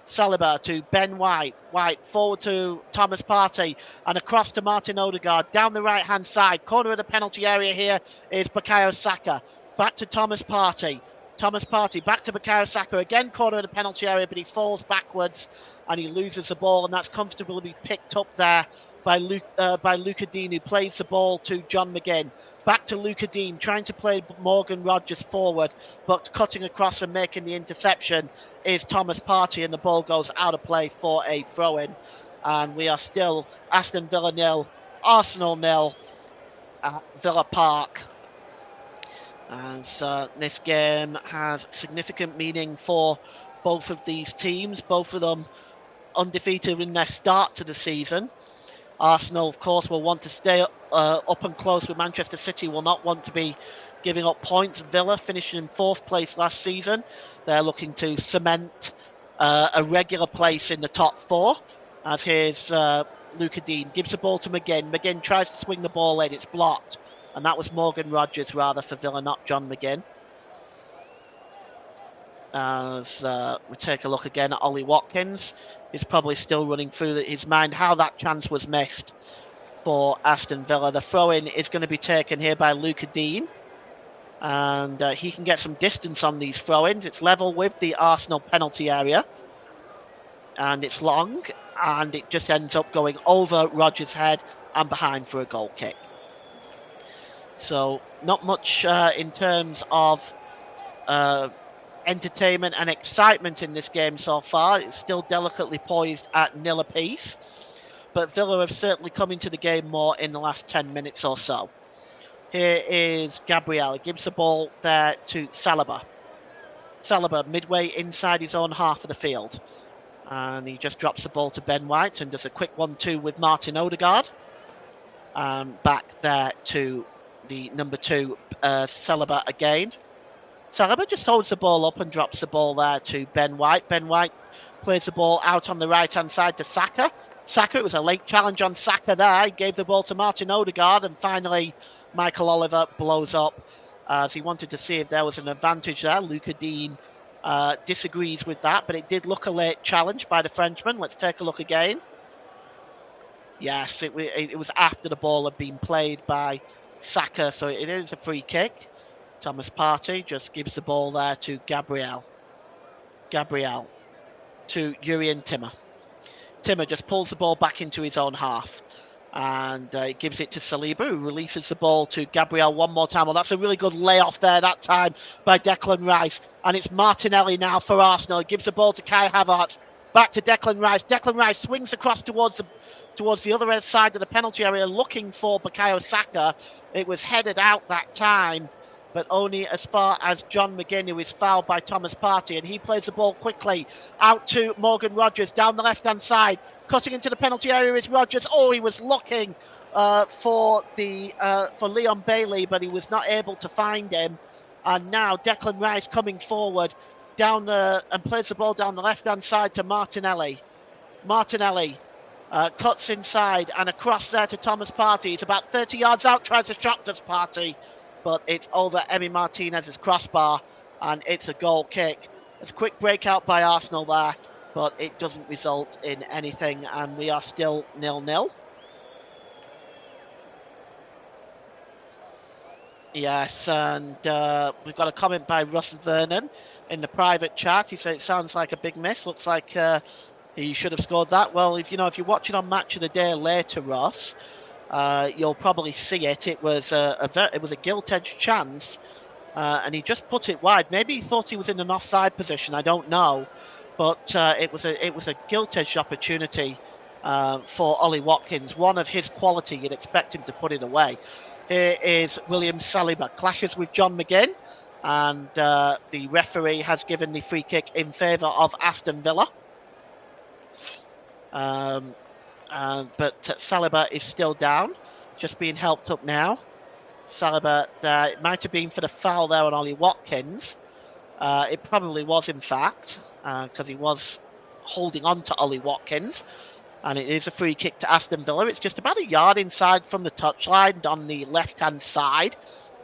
Saliba to Ben White. White forward to Thomas Partey and across to Martin Odegaard down the right-hand side. Corner of the penalty area here is Bukayo Saka. Back to Thomas Partey. Thomas Partey back to Bukayo Saka. Again, corner of the penalty area, but he falls backwards and he loses the ball, and that's comfortably picked up there by Luca Dean, who plays the ball to John McGinn. Back to Luca Dean, trying to play Morgan Rogers forward, but cutting across and making the interception is Thomas Partey, and the ball goes out of play for a throw-in. And we are still Aston Villa 0, Arsenal 0 at Villa Park. As this game has significant meaning for both of these teams, both of them undefeated in their start to the season. Arsenal, of course, will want to stay up and close with Manchester City, will not want to be giving up points. Villa finishing in 4th place last season. They're looking to cement a regular place in the top 4. As here's Luca Dean, gives the ball to McGinn. McGinn tries to swing the ball in, it's blocked. And that was Morgan Rogers rather for Villa, not John McGinn. As we take a look again at Ollie Watkins, he's probably still running through his mind how that chance was missed for Aston Villa. The throw-in is going to be taken here by Luca Dean, and he can get some distance on these throw-ins. It's level with the Arsenal penalty area, and it's long, and it just ends up going over Rogers' head and behind for a goal kick. So not much in terms of entertainment and excitement in this game so far. It's still delicately poised at 0 apiece, but Villa have certainly come into the game more in the last 10 minutes or so. Here is Gabriel. He gives the ball there to Saliba. Saliba midway inside his own half of the field. And he just drops the ball to Ben White and does a quick 1-2 with Martin Odegaard. Back there to the number 2, Saliba again. Saliba just holds the ball up and drops the ball there to Ben White. Ben White plays the ball out on the right-hand side to Saka. Saka, it was a late challenge on Saka there. He gave the ball to Martin Odegaard, and finally Michael Oliver blows up as he wanted to see if there was an advantage there. Luca Dean disagrees with that, but it did look a late challenge by the Frenchman. Let's take a look again. Yes, it was after the ball had been played by Saka, so it is a free kick. Thomas Partey just gives the ball there to Gabriel to Jurrien Timmer. Timmer just pulls the ball back into his own half and gives it to Saliba, who releases the ball to Gabriel one more time. Well, that's a really good layoff there that time by Declan Rice. And it's Martinelli now for Arsenal. He gives the ball to Kai Havertz. Back to Declan Rice. Declan Rice swings across towards the other side of the penalty area looking for Bukayo Saka. It was headed out that time, but only as far as John McGinn, who is fouled by Thomas Partey, and he plays the ball quickly out to Morgan Rogers down the left-hand side. Cutting into the penalty area is Rogers. Oh, he was looking for Leon Bailey, but he was not able to find him. And now Declan Rice coming forward and plays the ball down the left-hand side to Martinelli. Martinelli cuts inside and across there to Thomas Partey. He's about 30 yards out, tries a shot, does Partey, but it's over Emi Martinez's crossbar, and it's a goal kick. It's a quick breakout by Arsenal there, but it doesn't result in anything, and we are still 0-0. Yes, and we've got a comment by Russell Vernon in the private chat. He said it sounds like a big miss. Looks like he should have scored that. Well, if you're watching on Match of the Day later, Ross, you'll probably see it. It was a gilt-edged chance, and he just put it wide. Maybe he thought he was in an offside position. I don't know, but it was a gilt-edged opportunity for Ollie Watkins. One of his quality, you'd expect him to put it away. Here is William Saliba, clashes with John McGinn, and the referee has given the free kick in favour of Aston Villa. But Saliba is still down, just being helped up now. Saliba, it might have been for the foul there on Ollie Watkins. It probably was, in fact, because he was holding on to Ollie Watkins. And it is a free kick to Aston Villa. It's just about a yard inside from the touchline on the left-hand side.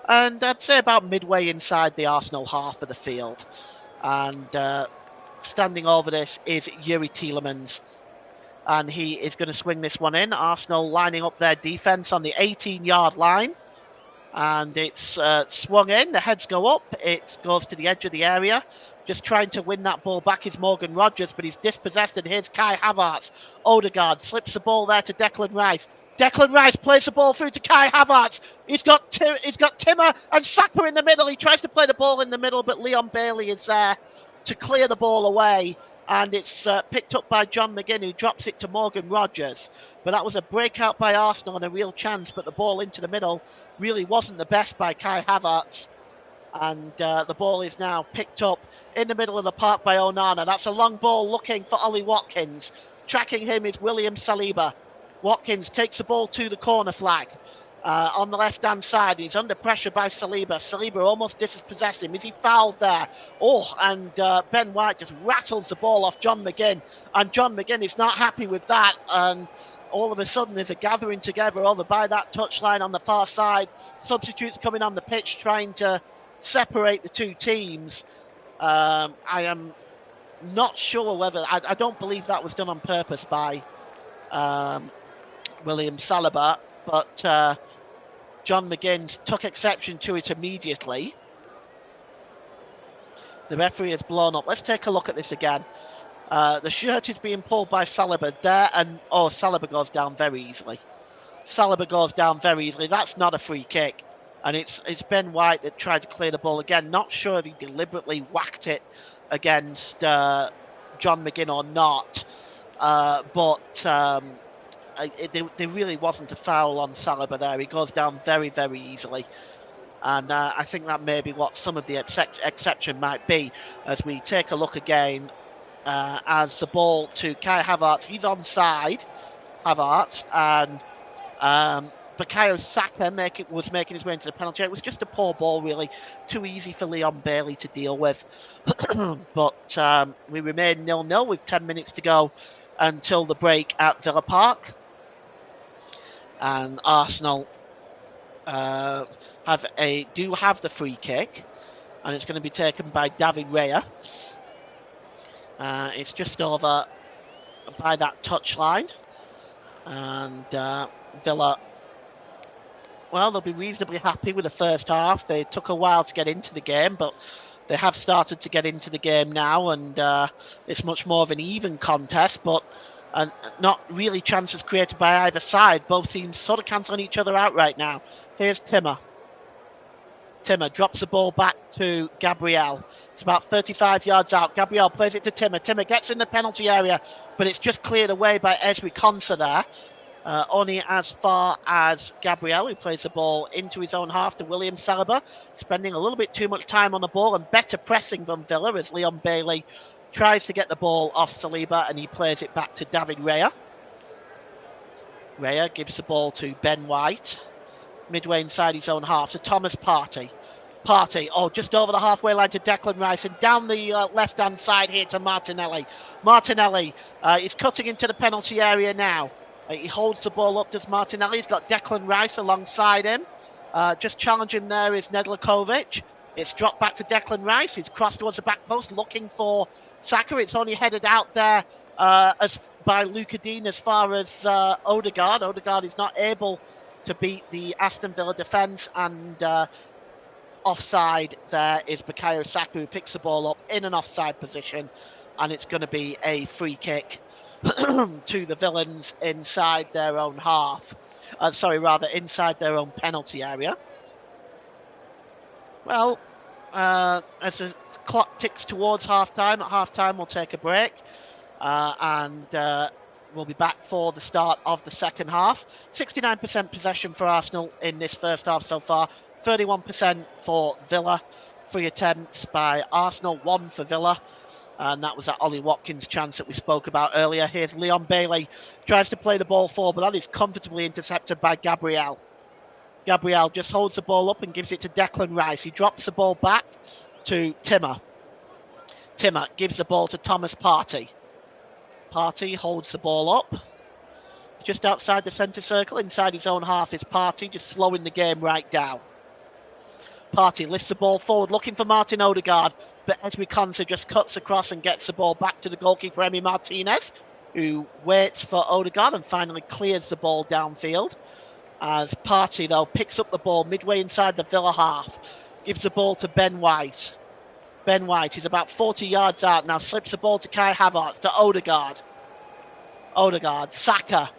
And I'd say about midway inside the Arsenal half of the field. And standing over this is Yuri Tielemans. And he is going to swing this one in. Arsenal lining up their defence on the 18-yard line. And it's swung in. The heads go up. It goes to the edge of the area. Just trying to win that ball back is Morgan Rogers, but he's dispossessed, and here's Kai Havertz. Odegaard slips the ball there to Declan Rice. Declan Rice plays the ball through to Kai Havertz. He's got Timmer and Saka in the middle. He tries to play the ball in the middle, but Leon Bailey is there to clear the ball away. And it's picked up by John McGinn, who drops it to Morgan Rogers. But that was a breakout by Arsenal and a real chance, but the ball into the middle really wasn't the best by Kai Havertz. And the ball is now picked up in the middle of the park by Onana. That's a long ball looking for Ollie Watkins. Tracking him is William Saliba. Watkins takes the ball to the corner flag on the left-hand side. He's under pressure by Saliba. Saliba almost dispossessed him. Is he fouled there? Oh, and Ben White just rattles the ball off John McGinn. And John McGinn is not happy with that. And all of a sudden there's a gathering together over by that touchline on the far side. Substitutes coming on the pitch trying to separate the two teams. I am not sure whether... I don't believe that was done on purpose by William Saliba, but John McGinn took exception to it immediately. The referee has blown up. Let's take a look at this again. The shirt is being pulled by Saliba there, and Saliba goes down very easily. Saliba goes down very easily. That's not a free kick. And it's Ben White that tried to clear the ball again. Not sure if he deliberately whacked it against John McGinn or not. But there really wasn't a foul on Saliba there. He goes down very, very easily. And I think that may be what some of the exception might be, as we take a look again as the ball to Kai Havertz. He's onside, Havertz, and Bukayo Saka was making his way into the penalty. It was just a poor ball, really. Too easy for Leon Bailey to deal with. But we remain 0-0 with 10 minutes to go until the break at Villa Park. And Arsenal do have the free kick, and it's going to be taken by David Raya. It's just over by that touchline, and Villa, well, they'll be reasonably happy with the first half. They took a while to get into the game, but they have started to get into the game now, and it's much more of an even contest, but not really chances created by either side. Both teams sort of cancelling each other out right now. Here's Timmer. Timmer drops the ball back to Gabriel. It's about 35 yards out. Gabriel plays it to Timmer. Timmer gets in the penalty area, but it's just cleared away by Ezri Konsa there. Only as far as Gabriel, who plays the ball into his own half to William Saliba, spending a little bit too much time on the ball and better pressing than Villa as Leon Bailey tries to get the ball off Saliba, and he plays it back to David Raya. Raya gives the ball to Ben White. Midway inside his own half to Thomas Partey. Just over the halfway line to Declan Rice, and down the left-hand side here to Martinelli. Martinelli is cutting into the penalty area now. He holds the ball up, does Martinelli. He's got Declan Rice alongside him. Just challenging there is Nedlakovic. It's dropped back to Declan Rice. It's crossed towards the back post, looking for Saka. It's only headed out there by Luca Dean as far as Odegaard. Odegaard is not able to beat the Aston Villa defence, and offside there is Bukayo Saka, who picks the ball up in an offside position, and it's going to be a free kick to the Villains inside their own half. Inside their own penalty area. Well, as the clock ticks towards half-time, at half-time we'll take a break, and we'll be back for the start of the second half. 69% possession for Arsenal in this first half so far. 31% for Villa. 3 attempts by Arsenal, 1 for Villa. And that was that Ollie Watkins chance that we spoke about earlier. Here's Leon Bailey. Tries to play the ball forward, but that is comfortably intercepted by Gabriel. Gabriel just holds the ball up and gives it to Declan Rice. He drops the ball back to Timmer. Timmer gives the ball to Thomas Partey. Partey holds the ball up. Just outside the centre circle, inside his own half is Partey, just slowing the game right down. Partey lifts the ball forward, looking for Martin Odegaard, but Ezri Konsa just cuts across and gets the ball back to the goalkeeper, Emi Martinez, who waits for Odegaard and finally clears the ball downfield. As Partey, though, picks up the ball midway inside the Villa half, gives the ball to Ben White. Ben White is about 40 yards out now, slips the ball to Kai Havertz, to Odegaard. Odegaard, Saka.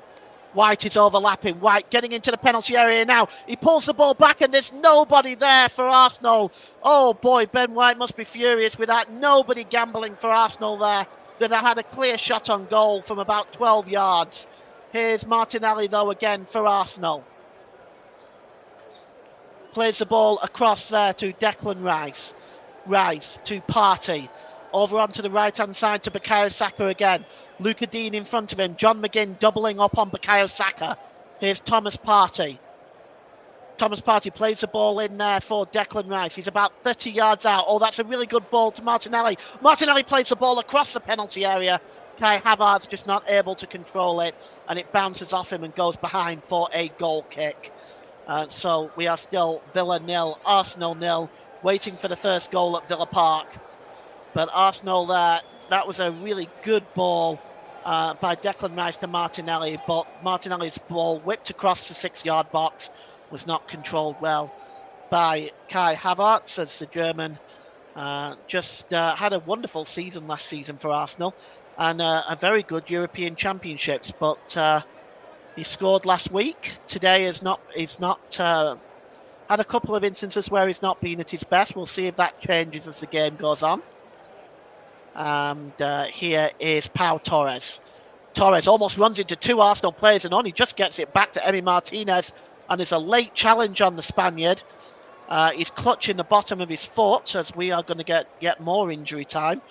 White is overlapping. White getting into the penalty area now. He pulls the ball back and there's nobody there for Arsenal. Oh boy, Ben White must be furious with that. Nobody gambling for Arsenal there. That had a clear shot on goal from about 12 yards. Here's Martinelli, though, again for Arsenal. Plays the ball across there to Declan Rice. Rice to Partey. Over onto the right-hand side to Bukayo Saka again. Luca Dean in front of him. John McGinn doubling up on Bukayo Saka. Here's Thomas Partey. Thomas Partey plays the ball in there for Declan Rice. He's about 30 yards out. Oh, that's a really good ball to Martinelli. Martinelli plays the ball across the penalty area. Kai Havertz just not able to control it, and it bounces off him and goes behind for a goal kick. So we are still Villa 0, Arsenal 0, waiting for the first goal at Villa Park. But Arsenal there, that was a really good ball by Declan Rice to Martinelli, but Martinelli's ball whipped across the 6-yard box was not controlled well by Kai Havertz, as the German just had a wonderful season last season for Arsenal and a very good European Championships, but he scored last week. Today he's not had a couple of instances where he's not been at his best. We'll see if that changes as the game goes on. And here is Pau Torres. Torres almost runs into 2 Arsenal players and only just gets it back to Emi Martinez, and there's a late challenge on the Spaniard. He's clutching the bottom of his foot as we are going to get more injury time.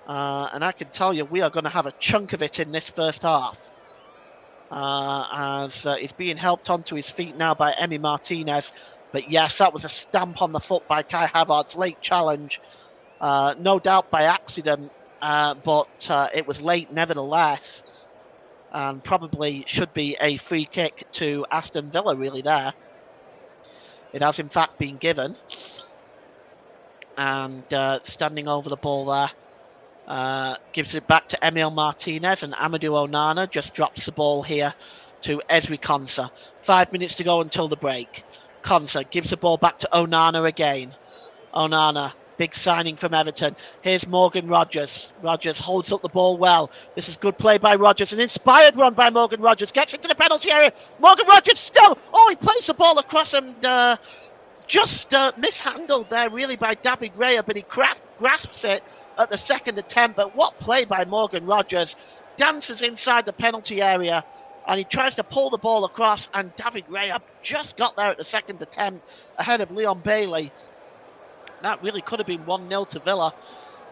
And I can tell you, we are going to have a chunk of it in this first half. As he's being helped onto his feet now by Emi Martinez. But yes, that was a stamp on the foot by Kai Havertz. Late challenge. No doubt by accident, but it was late nevertheless. And probably should be a free kick to Aston Villa, really, there. It has, in fact, been given. And standing over the ball there, gives it back to Emil Martinez, and Amadou Onana just drops the ball here to Ezri Konsa. 5 minutes to go until the break. Konsa gives the ball back to Onana again. Onana, big signing from Everton. Here's Morgan Rogers. Rogers holds up the ball well. This is good play by Rogers. An inspired run by Morgan Rogers. Gets into the penalty area. Morgan Rogers still. Oh, he plays the ball across and just mishandled there really by David Raya, but he grasps it at the second attempt. But what play by Morgan Rogers. Dances inside the penalty area and he tries to pull the ball across, and David Raya just got there at the second attempt ahead of Leon Bailey. That really could have been 1-0 to Villa.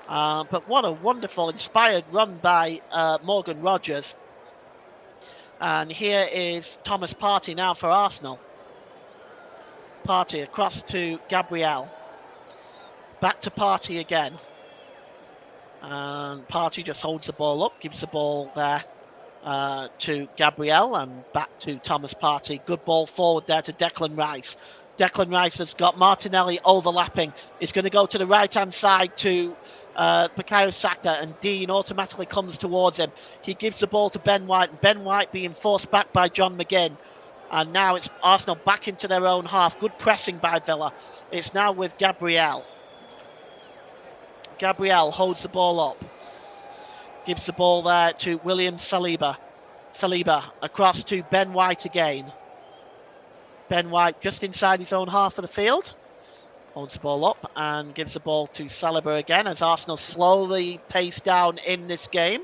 But what a wonderful, inspired run by Morgan Rogers. And here is Thomas Partey now for Arsenal. Partey across to Gabriel. Back to Partey again. And Partey just holds the ball up, gives the ball there to Gabriel, and back to Thomas Partey. Good ball forward there to Declan Rice. Declan Rice has got Martinelli overlapping. He's going to go to the right-hand side to Bukayo Saka, and Dean automatically comes towards him. He gives the ball to Ben White, and Ben White being forced back by John McGinn. And now it's Arsenal back into their own half. Good pressing by Villa. It's now with Gabriel. Gabriel holds the ball up. Gives the ball there to William Saliba. Saliba across to Ben White again. Ben White just inside his own half of the field. Holds the ball up and gives the ball to Saliba again as Arsenal slowly pace down in this game.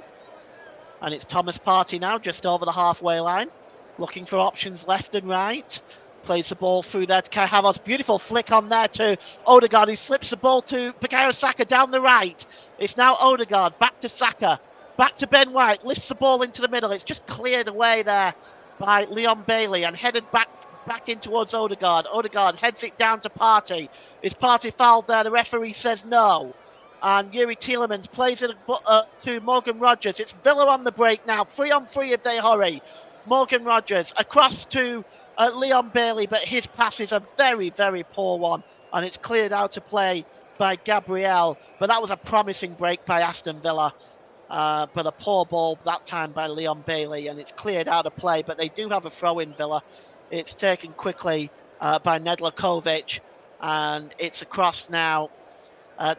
And it's Thomas Partey now just over the halfway line. Looking for options left and right. Plays the ball through there to Kai Havertz. Beautiful flick on there to Odegaard. He slips the ball to Bukayo Saka down the right. It's now Odegaard. Back to Saka. Back to Ben White. Lifts the ball into the middle. It's just cleared away there by Leon Bailey and headed back in towards Odegaard. Odegaard heads it down to Partey. Is Partey fouled there? The referee says no. And Yuri Tielemans plays it to Morgan Rogers. It's Villa on the break now. 3-on-3 if they hurry. Morgan Rogers across to Leon Bailey, but his pass is a very, very poor one. And it's cleared out of play by Gabriel. But that was a promising break by Aston Villa. But a poor ball that time by Leon Bailey, and it's cleared out of play. But they do have a throw in Villa. It's taken quickly by Nedlakovic, and it's across now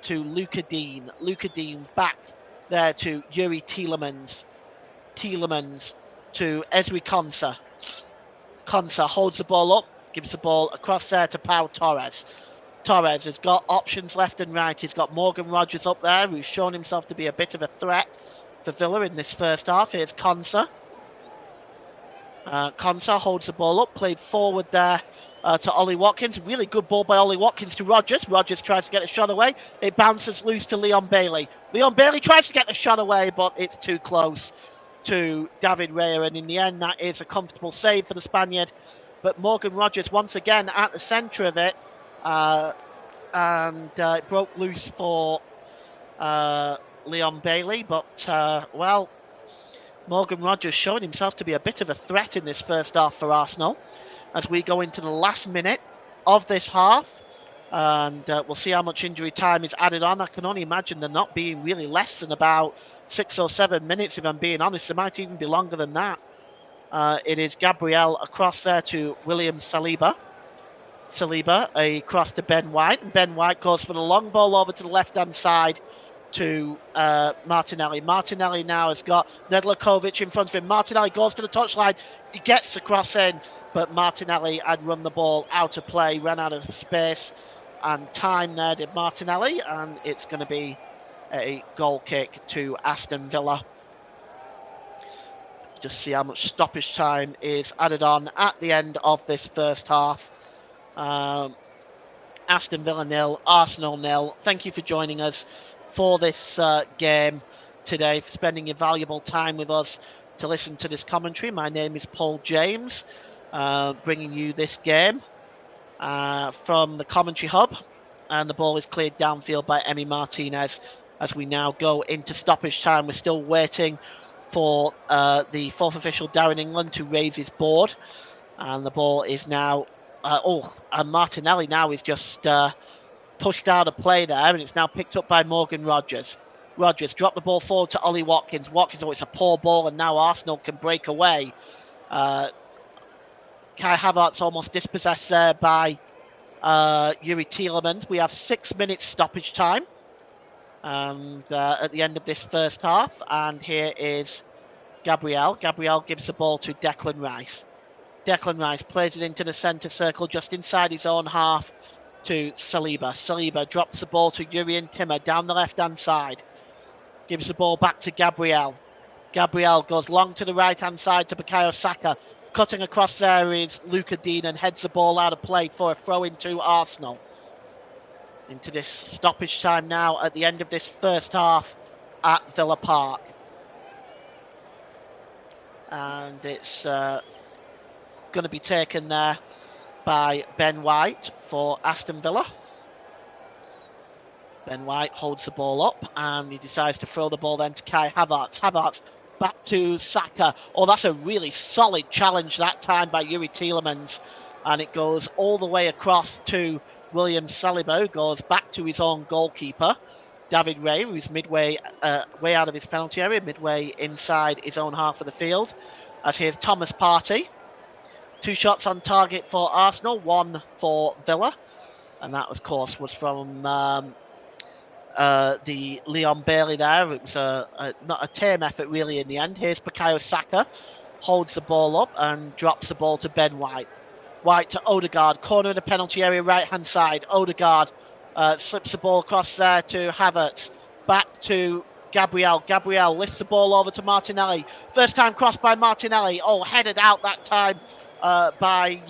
to Luka Dean. Luka Dean back there to Yuri Tielemans. Tielemans to Ezri Konsa. Konsa holds the ball up, gives the ball across there to Pau Torres. Torres has got options left and right. He's got Morgan Rogers up there, who's shown himself to be a bit of a threat for Villa in this first half. Here's Konsa. Konsa holds the ball up, played forward there to Ollie Watkins. Really good ball by Ollie Watkins to Rogers. Rogers tries to get a shot away. It bounces loose to Leon Bailey. Leon Bailey tries to get the shot away, but it's too close to David Raya. And in the end, that is a comfortable save for the Spaniard. But Morgan Rogers, once again, at the centre of it. And it broke loose for Leon Bailey. But, well, Morgan Rogers showing himself to be a bit of a threat in this first half for Arsenal as we go into the last minute of this half. And we'll see how much injury time is added on. I can only imagine there not being really less than about 6 or 7 minutes, if I'm being honest. There might even be longer than that. It is Gabriel across there to William Saliba. Saliba, a cross to Ben White. And Ben White goes for the long ball over to the left-hand side to Martinelli. Martinelli now has got Nedlakovic in front of him. Martinelli goes to the touchline. He gets the cross in, but Martinelli had run the ball out of play, ran out of space and time there, did Martinelli, and it's going to be a goal kick to Aston Villa. Just see how much stoppage time is added on at the end of this first half. Aston Villa 0, Arsenal 0. Thank you for joining us for this game today, for spending your valuable time with us to listen to this commentary. My name is Paul James, bringing you this game from the commentary hub. And the ball is cleared downfield by Emi Martinez as we now go into stoppage time. We're still waiting for the fourth official, Darren England, to raise his board. And the ball is now... and Martinelli now is just pushed out of play there, and it's now picked up by Morgan Rogers. Rogers dropped the ball forward to Ollie Watkins. Watkins, it's a poor ball, and now Arsenal can break away. Kai Havertz almost dispossessed there by Yuri Tielemans. We have 6 minutes stoppage time and at the end of this first half, and here is Gabriel. Gabriel gives the ball to Declan Rice. Declan Rice plays it into the centre circle just inside his own half to Saliba. Saliba drops the ball to Jurrien Timmer down the left-hand side. Gives the ball back to Gabriel. Gabriel goes long to the right-hand side to Bukayo Saka. Cutting across there is Luca Dean and heads the ball out of play for a throw into Arsenal. Into this stoppage time now at the end of this first half at Villa Park. And it's going to be taken there by Ben White for Aston Villa. Ben White holds the ball up and he decides to throw the ball then to Kai Havertz. Havertz back to Saka. Oh, that's a really solid challenge that time by Yuri Tielemans. And it goes all the way across to William Saliba, who goes back to his own goalkeeper, David Ray, who's midway way out of his penalty area, midway inside his own half of the field. As here's Thomas Partey. 2 shots on target for Arsenal, 1 for Villa. And that, of course, was from the Leon Bailey there. It was not a tame effort, really, in the end. Here's Bukayo Saka. Holds the ball up and drops the ball to Ben White. White to Odegaard, corner of the penalty area, right-hand side. Odegaard slips the ball across there to Havertz. Back to Gabriel. Gabriel lifts the ball over to Martinelli. First time crossed by Martinelli. Oh, headed out that time by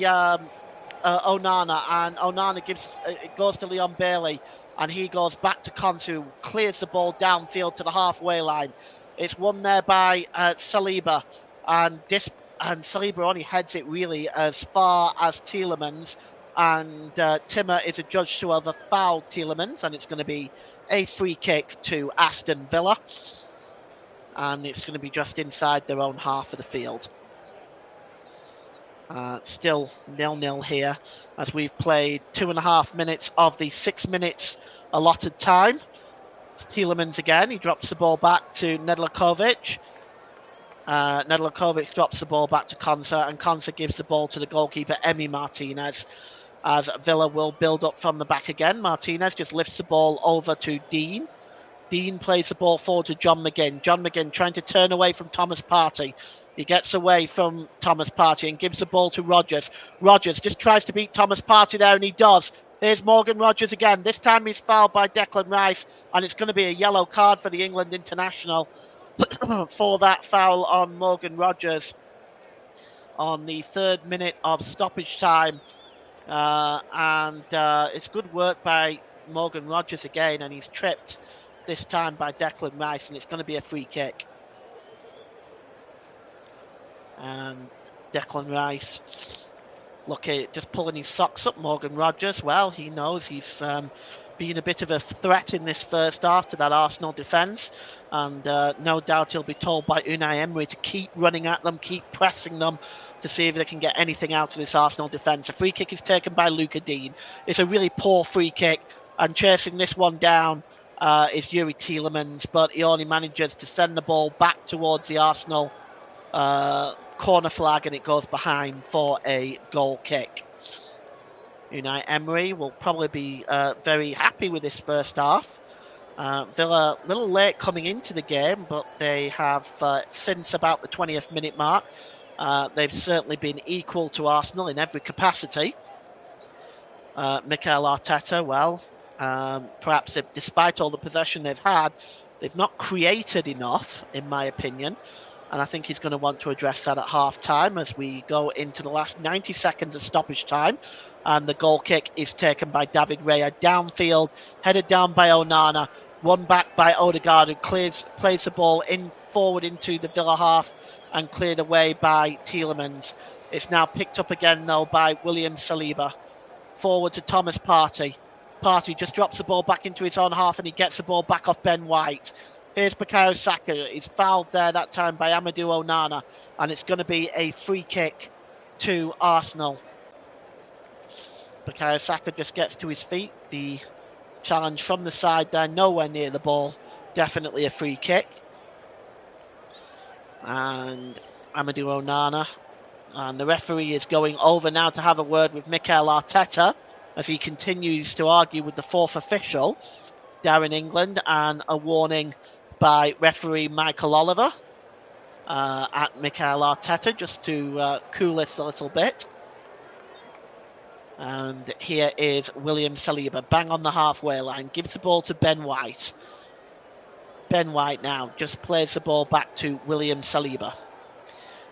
Onana. And Onana it goes to Leon Bailey. And he goes back to Konsu, clears the ball downfield to the halfway line. It's won there by Saliba. And Saliba only heads it really as far as Tielemans, and Timmer is adjudged to have fouled Tielemans, and it's going to be a free kick to Aston Villa, and it's going to be just inside their own half of the field. Still 0-0 here as we've played 2.5 minutes of the 6 minutes allotted time. It's Tielemans again. He drops the ball back to Nedlakovic. Nedlakovic drops the ball back to Konsa, and Konsa gives the ball to the goalkeeper, Emi Martinez, as Villa will build up from the back again. Martinez just lifts the ball over to Dean. Dean plays the ball forward to John McGinn. John McGinn trying to turn away from Thomas Partey. He gets away from Thomas Partey and gives the ball to Rogers. Rogers just tries to beat Thomas Partey there, and he does. Here's Morgan Rogers again. This time he's fouled by Declan Rice, and it's going to be a yellow card for the England international for that foul on Morgan Rogers on the 3rd minute of stoppage time. And it's good work by Morgan Rogers again, and he's tripped this time by Declan Rice, and it's going to be a free kick. And Declan Rice, look at just pulling his socks up. Morgan Rogers, well, he knows he's been a bit of a threat in this first half to that Arsenal defence, and no doubt he'll be told by Unai Emery to keep running at them, keep pressing them to see if they can get anything out of this Arsenal defence. A free kick is taken by Luca Dean. It's a really poor free kick, and chasing this one down is Yuri Tielemans, but he only manages to send the ball back towards the Arsenal corner flag, and it goes behind for a goal kick. Unai Emery will probably be very happy with this first half. Villa a little late coming into the game, but they have since about the 20th minute mark, they've certainly been equal to Arsenal in every capacity. Mikel Arteta, well, perhaps despite all the possession they've had, they've not created enough, in my opinion. And I think he's going to want to address that at half time as we go into the last 90 seconds of stoppage time. And the goal kick is taken by David Raya downfield, headed down by Onana, won back by Odegaard, who plays the ball in forward into the Villa half and cleared away by Tielemans. It's now picked up again, though, by William Saliba. Forward to Thomas Partey. Partey just drops the ball back into his own half and he gets the ball back off Ben White. Here's Bukayo Saka. He's fouled there that time by Amadou Onana, and it's going to be a free kick to Arsenal. Bukayo Saka just gets to his feet. The challenge from the side there, nowhere near the ball. Definitely a free kick. And Amadou Onana. And the referee is going over now to have a word with Mikel Arteta as he continues to argue with the fourth official, Darren England, and a warning by referee Michael Oliver at Mikel Arteta just to cool it a little bit. And here is William Saliba, bang on the halfway line, gives the ball to Ben White. Ben White now just plays the ball back to William Saliba.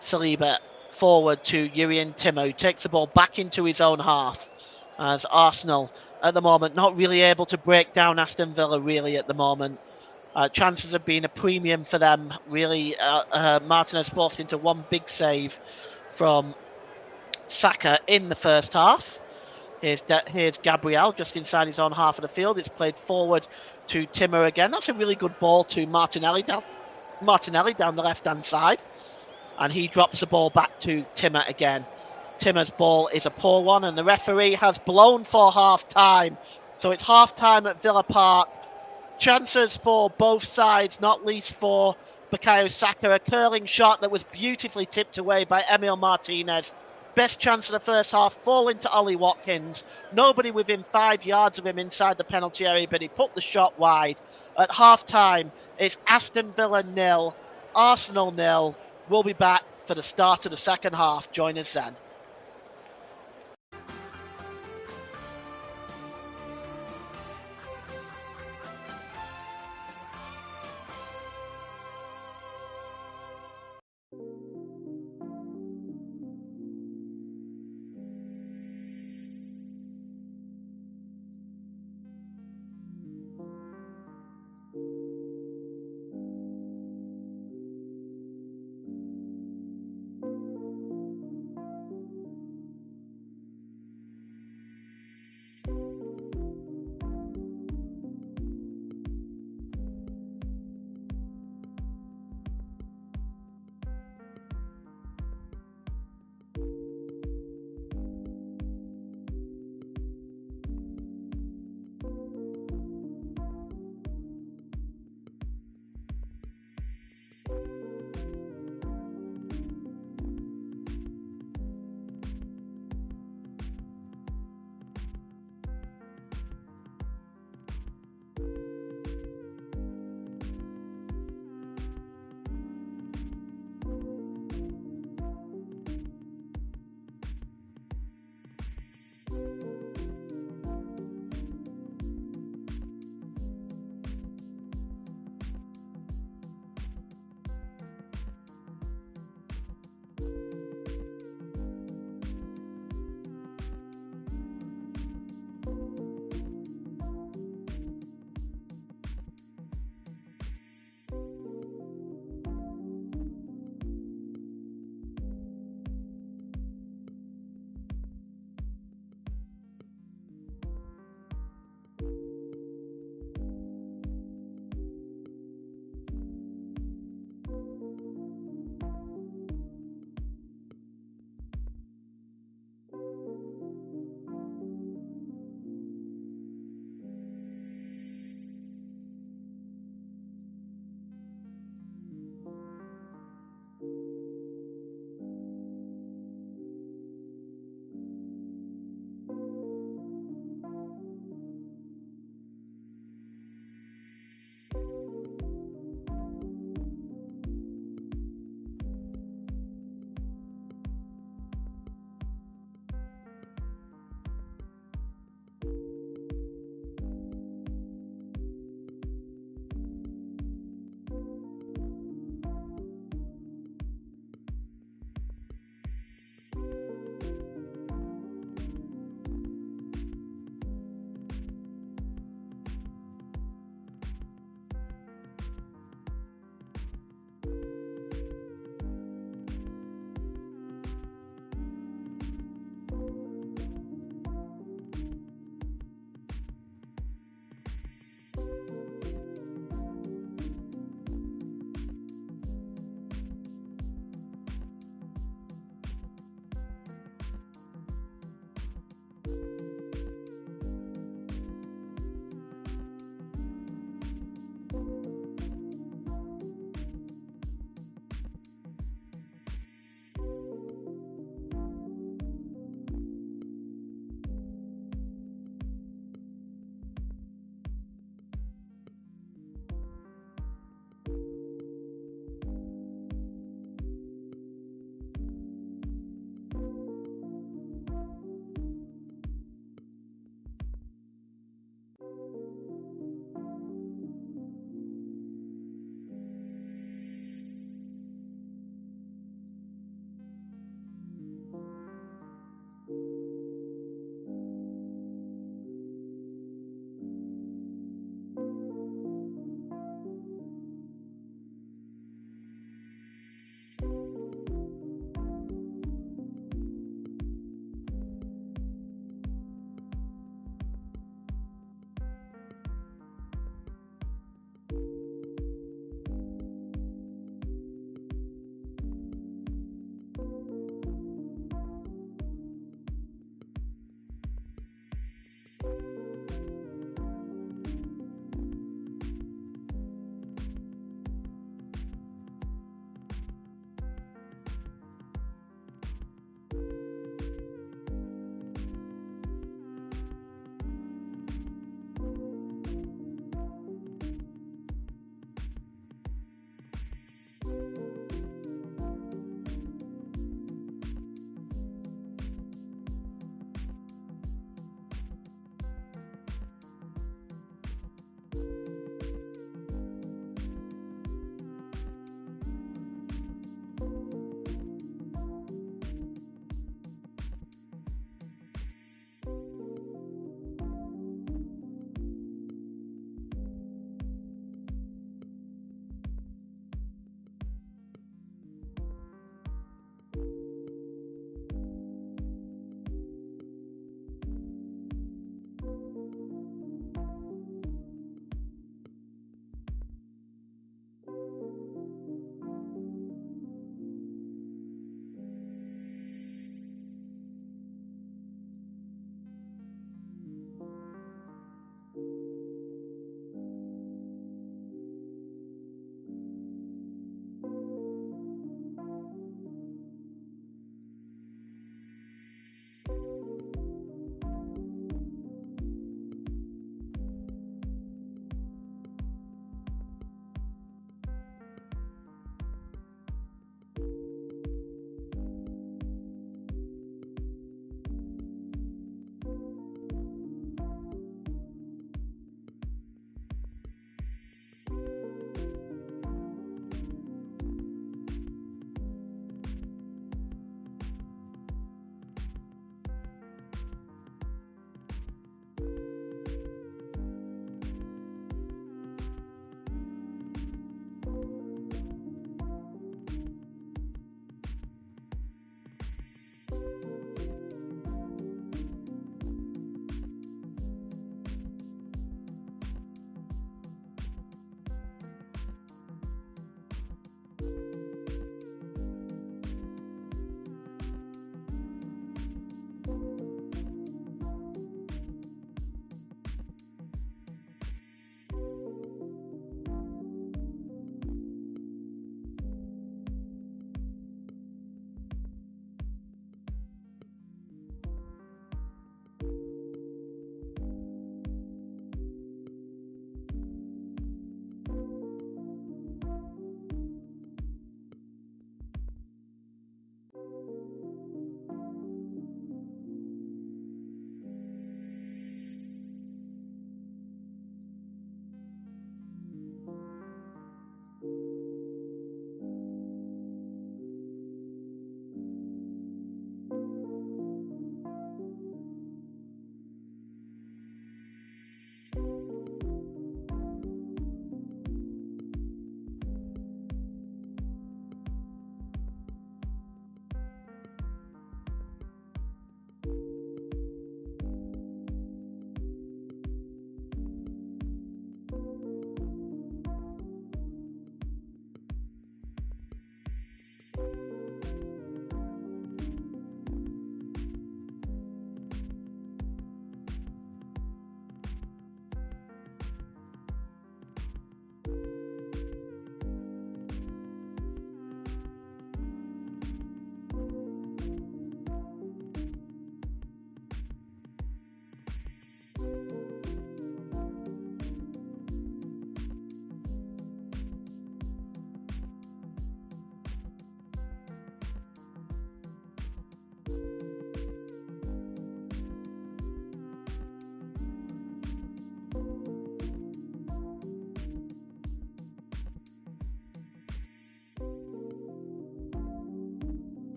Saliba forward to Yurian Timmer, who takes the ball back into his own half. As Arsenal, at the moment, not really able to break down Aston Villa, really, at the moment. Chances have been a premium for them, really. Martinez forced into one big save from Saka in the first half. Here's Gabriel just inside his own half of the field. It's played forward to Timmer again. That's a really good ball to Martinelli down the left-hand side. And he drops the ball back to Timmer again. Timmer's ball is a poor one, and the referee has blown for half-time. So it's half-time at Villa Park. Chances for both sides, not least for Bukayo Saka. A curling shot that was beautifully tipped away by Emil Martinez. Best chance of the first half, falling to Ollie Watkins. Nobody within 5 yards of him inside the penalty area, but he put the shot wide. At half-time, it's Aston Villa 0, Arsenal 0. We'll be back for the start of the second half. Join us then.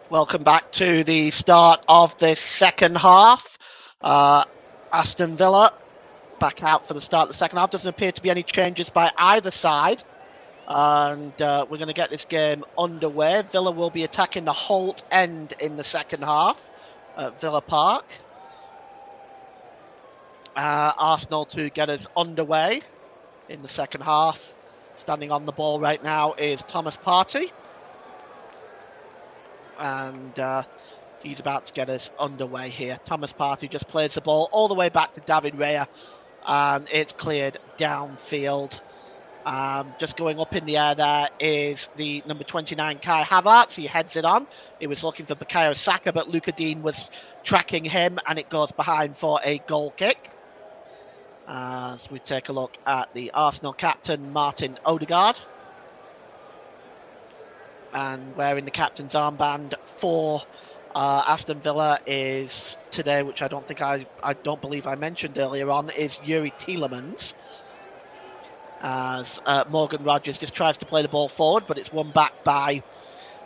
Welcome back to the start of this second half. Aston Villa back out for the start of the second half. Doesn't appear to be any changes by either side. And we're going to get this game underway. Villa will be attacking the Holt end in the second half at Villa Park. Arsenal to get us underway in the second half. Standing on the ball right now is Thomas Partey. And he's about to get us underway here. Thomas Partey just plays the ball all the way back to David Raya, and it's cleared downfield. Just going up in the air there is the number 29, Kai Havertz. He heads it on. He was looking for Bukayo Saka, but Luca Dean was tracking him, and it goes behind for a goal kick. As we take a look at the Arsenal captain, Martin Odegaard. And wearing the captain's armband for Aston Villa is today, which I don't believe I mentioned earlier on, is Yuri Tielemans. As Morgan Rogers just tries to play the ball forward, but it's won back by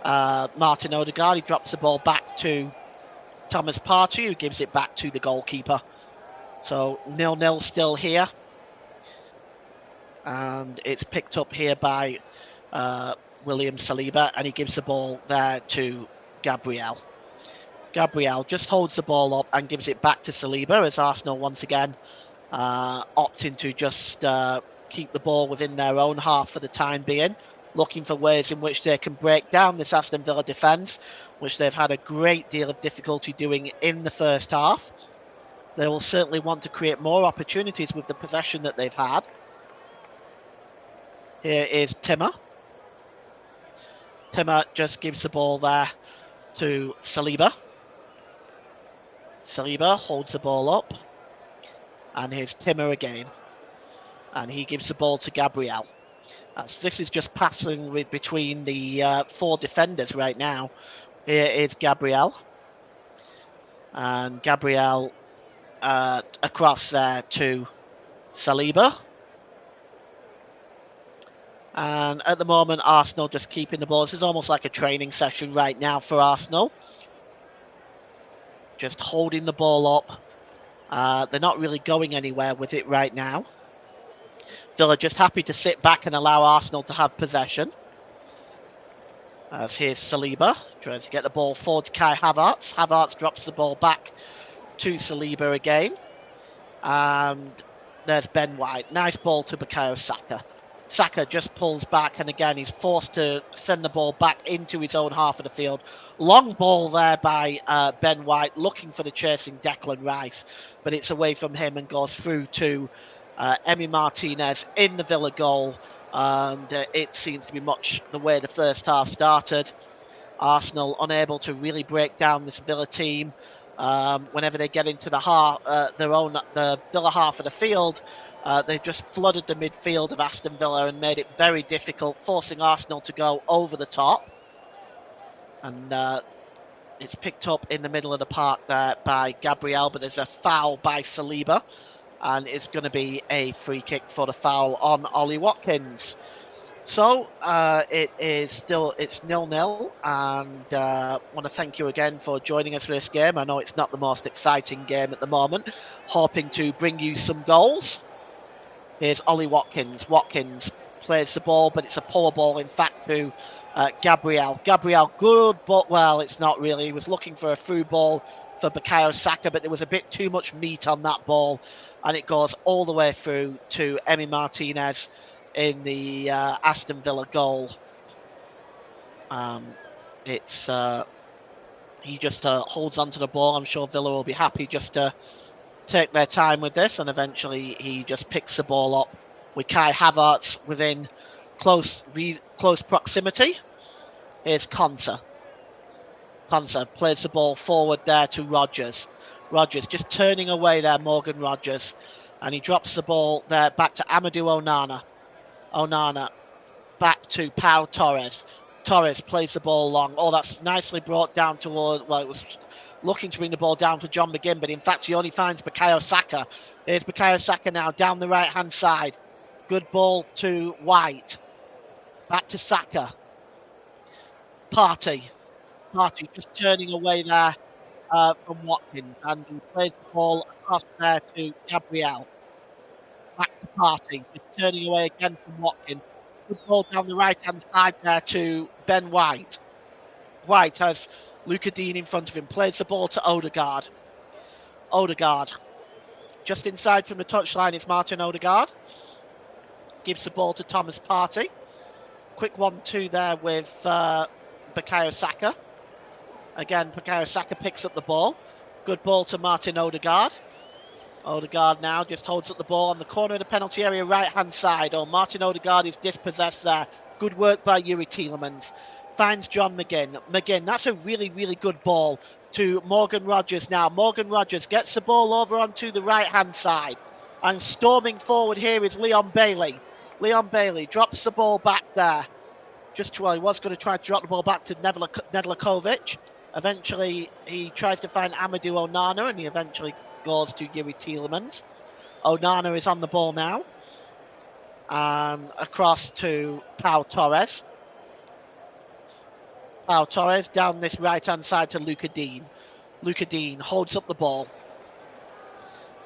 Martin Odegaard. He drops the ball back to Thomas Partey, who gives it back to the goalkeeper. So 0-0 still here. And it's picked up here by William Saliba, and he gives the ball there to Gabriel. Gabriel just holds the ball up and gives it back to Saliba, as Arsenal once again opting to just keep the ball within their own half for the time being, looking for ways in which they can break down this Aston Villa defence, which they've had a great deal of difficulty doing in the first half. They will certainly want to create more opportunities with the possession that they've had. Here is Timmer. Timmer just gives the ball there to Saliba. Saliba holds the ball up. And here's Timmer again. And he gives the ball to Gabriel. As this is just passing between the four defenders right now. Here is Gabriel. And Gabriel across there to Saliba. And at the moment, Arsenal just keeping the ball. This is almost like a training session right now for Arsenal. Just holding the ball up. They're not really going anywhere with it right now. Villa just happy to sit back and allow Arsenal to have possession. As here's Saliba. Tries to get the ball forward to Kai Havertz. Havertz drops the ball back to Saliba again. And there's Ben White. Nice ball to Bukayo Saka. Saka just pulls back, and again he's forced to send the ball back into his own half of the field. Long ball there by Ben White, looking for the chasing Declan Rice, but it's away from him and goes through to Emi Martinez in the Villa goal. And it seems to be much the way the first half started. Arsenal unable to really break down this Villa team. Whenever they get into the Villa half of the field, they just flooded the midfield of Aston Villa and made it very difficult, forcing Arsenal to go over the top. And it's picked up in the middle of the park there by Gabriel, but there's a foul by Saliba, and it's going to be a free kick for the foul on Ollie Watkins. So it's 0-0, and want to thank you again for joining us for this game. I know it's not the most exciting game at the moment, hoping to bring you some goals. Here's Ollie Watkins. Watkins plays the ball, but it's a poor ball, in fact, to Gabriel. Gabriel, good, but, well, it's not really. He was looking for a through ball for Bukayo Saka, but there was a bit too much meat on that ball, and it goes all the way through to Emi Martinez in the Aston Villa goal. He just holds onto the ball. I'm sure Villa will be happy just to take their time with this, and eventually he just picks the ball up with Kai Havertz within close proximity. Here's Konsa. Konsa plays the ball forward there to Rogers. Rogers just turning away there, Morgan Rogers, and he drops the ball there back to Amadou Onana. Onana back to Pau Torres. Torres plays the ball long. Oh, that's nicely brought down toward, well, it was looking to bring the ball down to John McGinn, but in fact he only finds Bukayo Saka. Here's Bukayo Saka now down the right-hand side. Good ball to White. Back to Saka. Partey. Partey just turning away there from Watkins, and he plays the ball across there to Gabriel. Back to Partey, just turning away again from Watkins. Good ball down the right-hand side there to Ben White. White has Luca Dean in front of him, plays the ball to Odegaard. Odegaard. Just inside from the touchline is Martin Odegaard. Gives the ball to Thomas Partey. Quick 1-2 there with Bukayo Saka. Again, Bukayo Saka picks up the ball. Good ball to Martin Odegaard. Odegaard now just holds up the ball on the corner of the penalty area, right-hand side. Oh, Martin Odegaard is dispossessed there. Good work by Yuri Tielemans. Finds John McGinn. McGinn, that's a really, really good ball to Morgan Rogers now. Morgan Rogers gets the ball over onto the right-hand side. And storming forward here is Leon Bailey. Leon Bailey drops the ball back there. He was going to try to drop the ball back to Nedlicovic. Eventually, he tries to find Amadou Onana, and he eventually goes to Yuri Tielemans. Onana is on the ball now. Across to Pau Torres. Pau Torres down this right-hand side to Luca Dean. Luca Dean holds up the ball.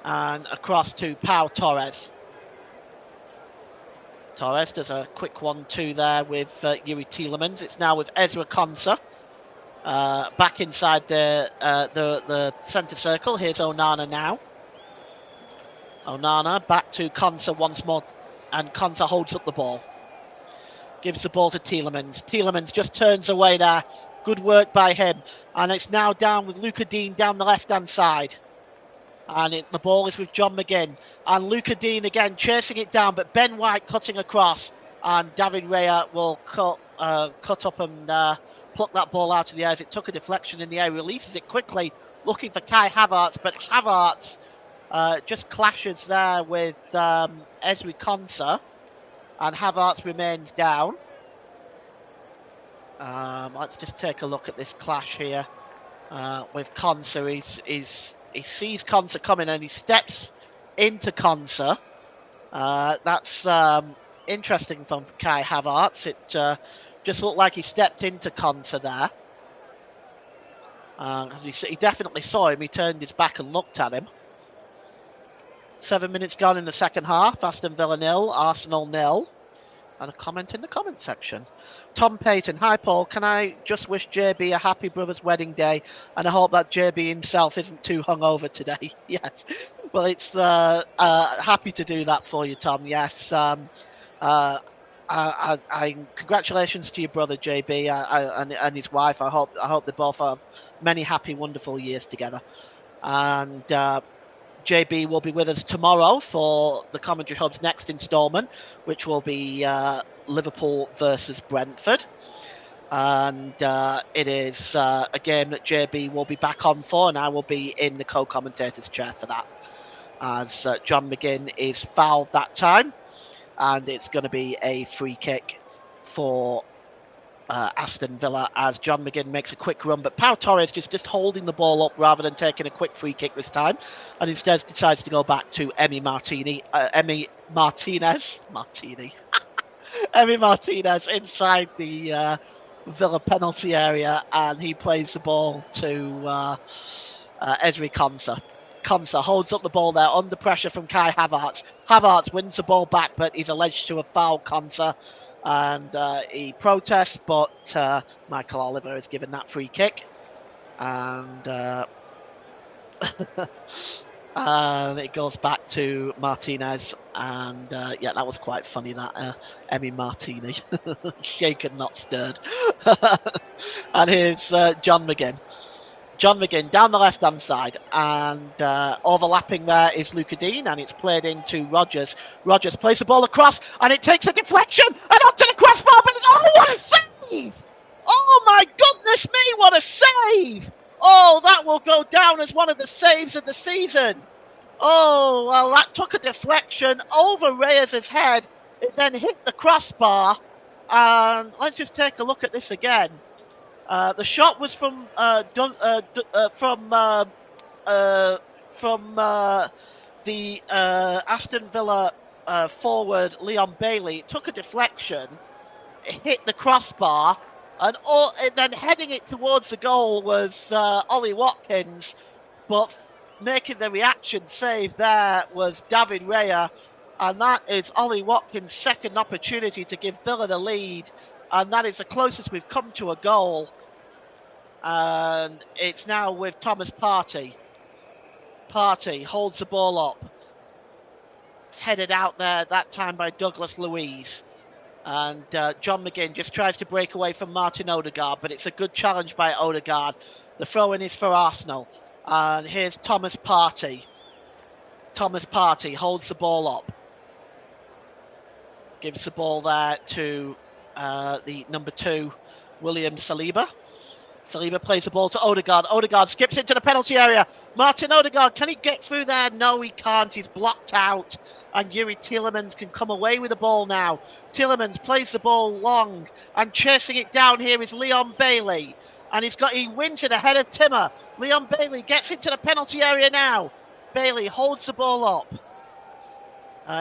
And across to Pau Torres. Torres does a quick 1-2 there with Yuri Tielemans. It's now with Ezra Konsa. Back inside the centre circle. Here's Onana now. Onana back to Konsa once more. And Konsa holds up the ball. Gives the ball to Tielemans. Tielemans just turns away there. Good work by him. And it's now down with Luca Dean down the left-hand side. And the ball is with John McGinn. And Luca Dean again chasing it down. But Ben White cutting across. And David Raya will cut up and pluck that ball out of the air as it took a deflection in the air. Releases it quickly, looking for Kai Havertz. But Havertz just clashes there with Ezri Konsa. And Havertz remains down. Let's just take a look at this clash here with Konsa. He sees Konsa coming and he steps into Konsa. That's interesting from Kai Havertz. It just looked like he stepped into Konsa there. Because he definitely saw him. He turned his back and looked at him. 7 minutes gone in the second half. Aston Villa 0, Arsenal 0. And a comment in the comment section. Tom Payton, hi Paul, can I just wish JB a happy brother's wedding day, and I hope that JB himself isn't too hungover today. Yes, well, it's happy to do that for you, Tom. Yes, congratulations to your brother JB and his wife. I hope they both have many happy, wonderful years together. And JB will be with us tomorrow for the Commentary Hub's next instalment, which will be Liverpool versus Brentford. And it is a game that JB will be back on for, and I will be in the co-commentator's chair for that, as John McGinn is fouled that time. And it's going to be a free kick for Aston Villa as John McGinn makes a quick run, but Pau Torres is just holding the ball up rather than taking a quick free kick this time, and instead decides to go back to Emi Martinez inside the Villa penalty area, and he plays the ball to Ezri Konsa. Konsa holds up the ball there under pressure from Kai Havertz. Havertz wins the ball back, but he's alleged to have fouled Konsa. And he protests, but Michael Oliver is given that free kick. And and it goes back to Martinez. And yeah, that was quite funny, that Emi Martini. Shaken, not stirred. And here's John McGinn. John McGinn down the left-hand side, and overlapping there is Luca Dean, and it's played into Rogers. Rogers plays the ball across, and it takes a deflection, and onto the crossbar, but oh, what a save! Oh my goodness me, what a save! Oh, that will go down as one of the saves of the season. Oh, well, that took a deflection over Reyes' head. It then hit the crossbar, and let's just take a look at this again. The shot was from the Aston Villa forward Leon Bailey. It took a deflection, it hit the crossbar, And then heading it towards the goal was Ollie Watkins, but making the reaction save there was David Raya. And that is Ollie Watkins' second opportunity to give Villa the lead. And that is the closest we've come to a goal. And it's now with Thomas Partey. Partey holds the ball up. It's headed out there, that time by Douglas Luiz. And John McGinn just tries to break away from Martin Odegaard, but it's a good challenge by Odegaard. The throw-in is for Arsenal. And here's Thomas Partey. Thomas Partey holds the ball up. Gives the ball there to the number 2, William Saliba. Saliba plays the ball to Odegaard. Odegaard skips into the penalty area. Martin Odegaard, can he get through there? No, he can't. He's blocked out. And Yuri Tielemans can come away with the ball now. Tielemans plays the ball long. And chasing it down here is Leon Bailey. And he wins it ahead of Timmer. Leon Bailey gets into the penalty area now. Bailey holds the ball up.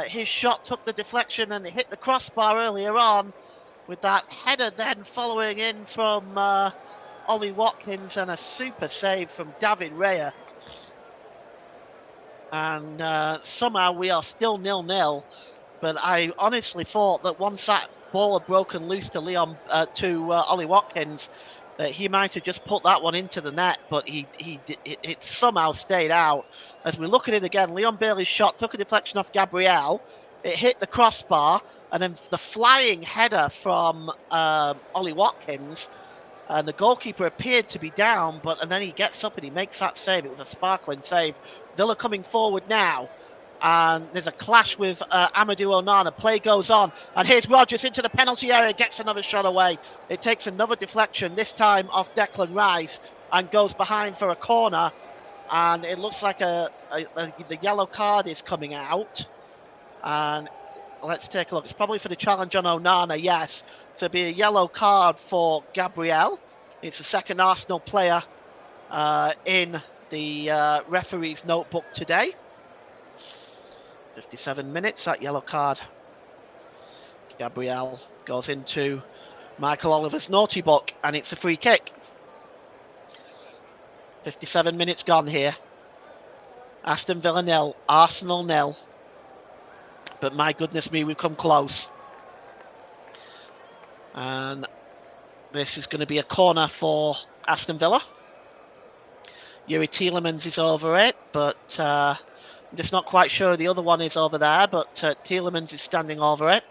His shot took the deflection and it hit the crossbar earlier on. With that header then following in from Ollie Watkins and a super save from David Raya. And somehow we are still 0-0. But I honestly thought that once that ball had broken loose to Ollie Watkins, that he might have just put that one into the net, but it somehow stayed out. As we look at it again, Leon Bailey's shot took a deflection off Gabriel. It hit the crossbar, and then the flying header from Ollie Watkins. And the goalkeeper appeared to be down, and then he gets up and he makes that save. It was a sparkling save. Villa coming forward now. And there's a clash with Amadou Onana. Play goes on. And here's Rodgers into the penalty area. Gets another shot away. It takes another deflection, this time off Declan Rice. And goes behind for a corner. And it looks like the yellow card is coming out. And let's take a look. It's probably for the challenge on Onana, yes. To be a yellow card for Gabriel. It's the second Arsenal player in the referee's notebook today. 57 minutes, that yellow card. Gabriel goes into Michael Oliver's naughty book, and it's a free kick. 57 minutes gone here. Aston Villa 0, Arsenal 0. But my goodness me, we've come close. And this is going to be a corner for Aston Villa. Yuri Tielemans is over it, but I'm just not quite sure the other one is over there, but Tielemans is standing over it.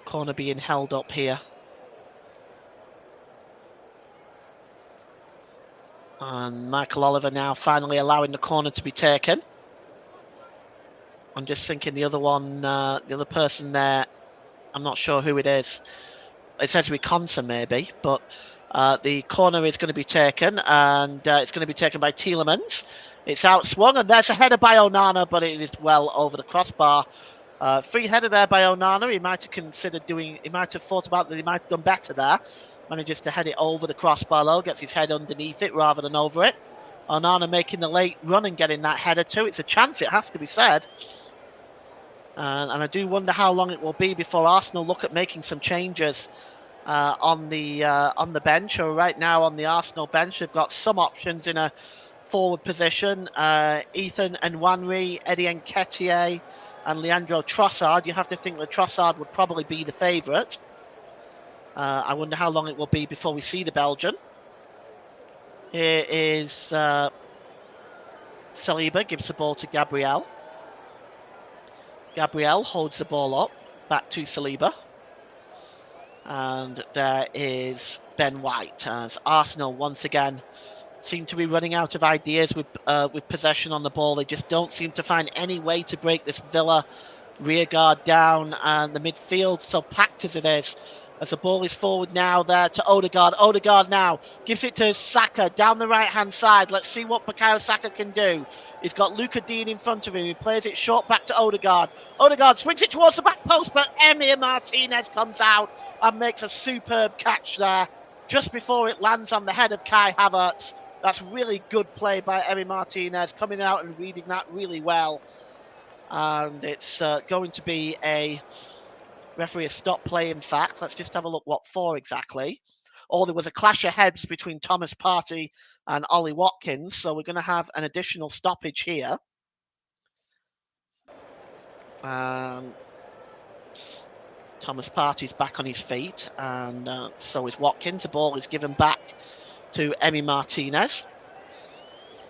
Corner being held up here. And Michael Oliver now finally allowing the corner to be taken. I'm just thinking the other one, the other person there, I'm not sure who it is. It says Wiconsa maybe, but the corner is going to be taken, and it's going to be taken by Tielemans. It's outswung, and there's a header by Onana, but it is well over the crossbar. Free header there by Onana. He might have thought about that he might have done better there. Manages to head it over the crossbar though, gets his head underneath it rather than over it. Onana making the late run and getting that header too. It's a chance, it has to be said. And I do wonder how long it will be before Arsenal look at making some changes on the bench. Or right now on the Arsenal bench, they've got some options in a forward position. Ethan Nwaneri, Eddie Nketiah, and Leandro Trossard. You have to think that Trossard would probably be the favourite. I wonder how long it will be before we see the Belgian. Here is Saliba, gives the ball to Gabriel. Gabriel holds the ball up, back to Saliba. And there is Ben White, as Arsenal once again seem to be running out of ideas with possession on the ball. They just don't seem to find any way to break this Villa rearguard down, and the midfield so packed as it is. As the ball is forward now there to Odegaard. Odegaard now gives it to Saka down the right-hand side. Let's see what Bukayo Saka can do. He's got Luca Dean in front of him. He plays it short back to Odegaard. Odegaard swings it towards the back post, but Emir Martinez comes out and makes a superb catch there just before it lands on the head of Kai Havertz. That's really good play by Emir Martinez, coming out and reading that really well. and it's going to be a referee has stopped play. In fact, let's just have a look what for exactly. Oh, there was a clash of heads between Thomas Partey and Ollie Watkins, so we're going to have an additional stoppage here. Thomas Partey's back on his feet, and so is Watkins. The ball is given back to Emi Martinez,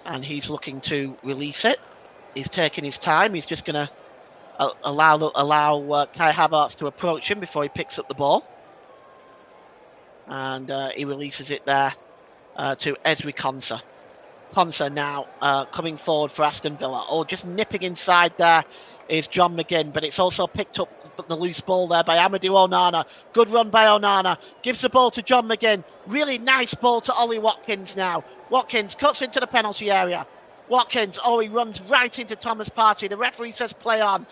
and he's looking to release it. He's taking his time. He's just going to allow Kai Havertz to approach him before he picks up the ball, and he releases it there to Ezri Konsa. Konsa now coming forward for Aston Villa. Oh, just nipping inside there is John McGinn, but it's also picked up the loose ball there by Amadou Onana. Good run by Onana. Gives the ball to John McGinn. Really nice ball to Ollie Watkins now. Watkins cuts into the penalty area. Watkins, oh, he runs right into Thomas Partey. The referee says play on.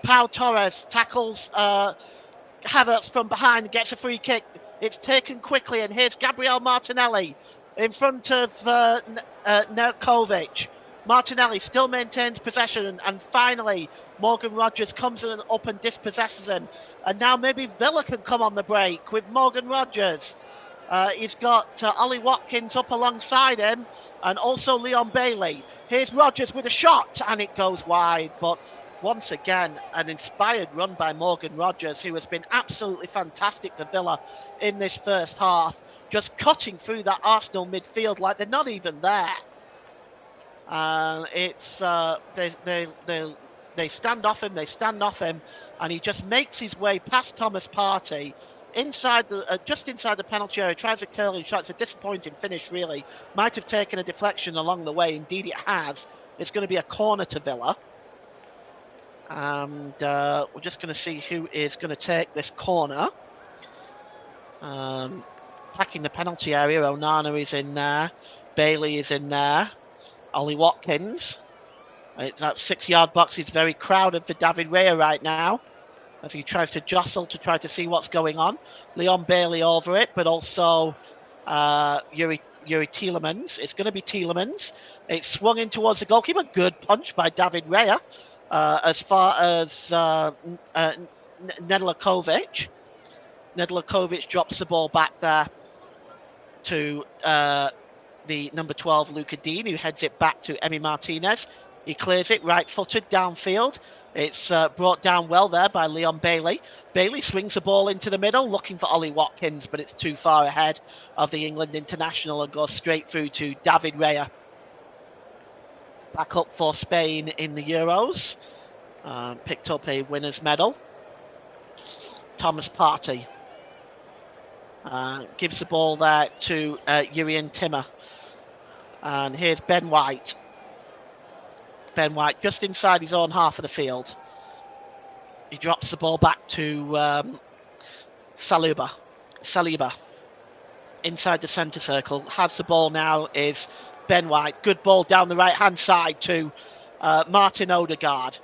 Pau Torres tackles Havertz from behind, gets a free kick. It's taken quickly, and here's Gabriel Martinelli in front of Nerkovic. Martinelli still maintains possession, and finally Morgan Rogers comes in up and dispossesses him. And now maybe Villa can come on the break with Morgan Rogers. He's got Ollie Watkins up alongside him, and also Leon Bailey. Here's Rogers with a shot, and it goes wide, but once again, an inspired run by Morgan Rogers, who has been absolutely fantastic for Villa in this first half, just cutting through that Arsenal midfield like they're not even there. It's they stand off him, and he just makes his way past Thomas Partey inside the just inside the penalty area. Tries a curling shot. It's a disappointing finish, really. Might have taken a deflection along the way. Indeed, it has. It's going to be a corner to Villa. And we're just going to see who is going to take this corner. Packing the penalty area, Onana is in there. Bailey is in there. Ollie Watkins. It's that 6-yard box is very crowded for David Raya right now, as he tries to jostle to try to see what's going on. Leon Bailey over it, but also Yuri Tielemans. It's going to be Tielemans. It's swung in towards the goalkeeper. Good punch by David Raya. As far as Nedlakovic. Nedlakovic drops the ball back there to the number 12, Luca Dean, who heads it back to Emi Martinez. He clears it right-footed downfield. It's brought down well there by Leon Bailey. Bailey swings the ball into the middle, looking for Ollie Watkins, but it's too far ahead of the England international and goes straight through to David Raya. Back up for Spain in the Euros. Picked up a winner's medal. Thomas Partey gives the ball there to Jurrien Timmer. And here's Ben White. Ben White just inside his own half of the field. He drops the ball back to Saliba. Inside the centre circle. Has the ball now is Ben White. Good ball down the right-hand side to Martin Odegaard.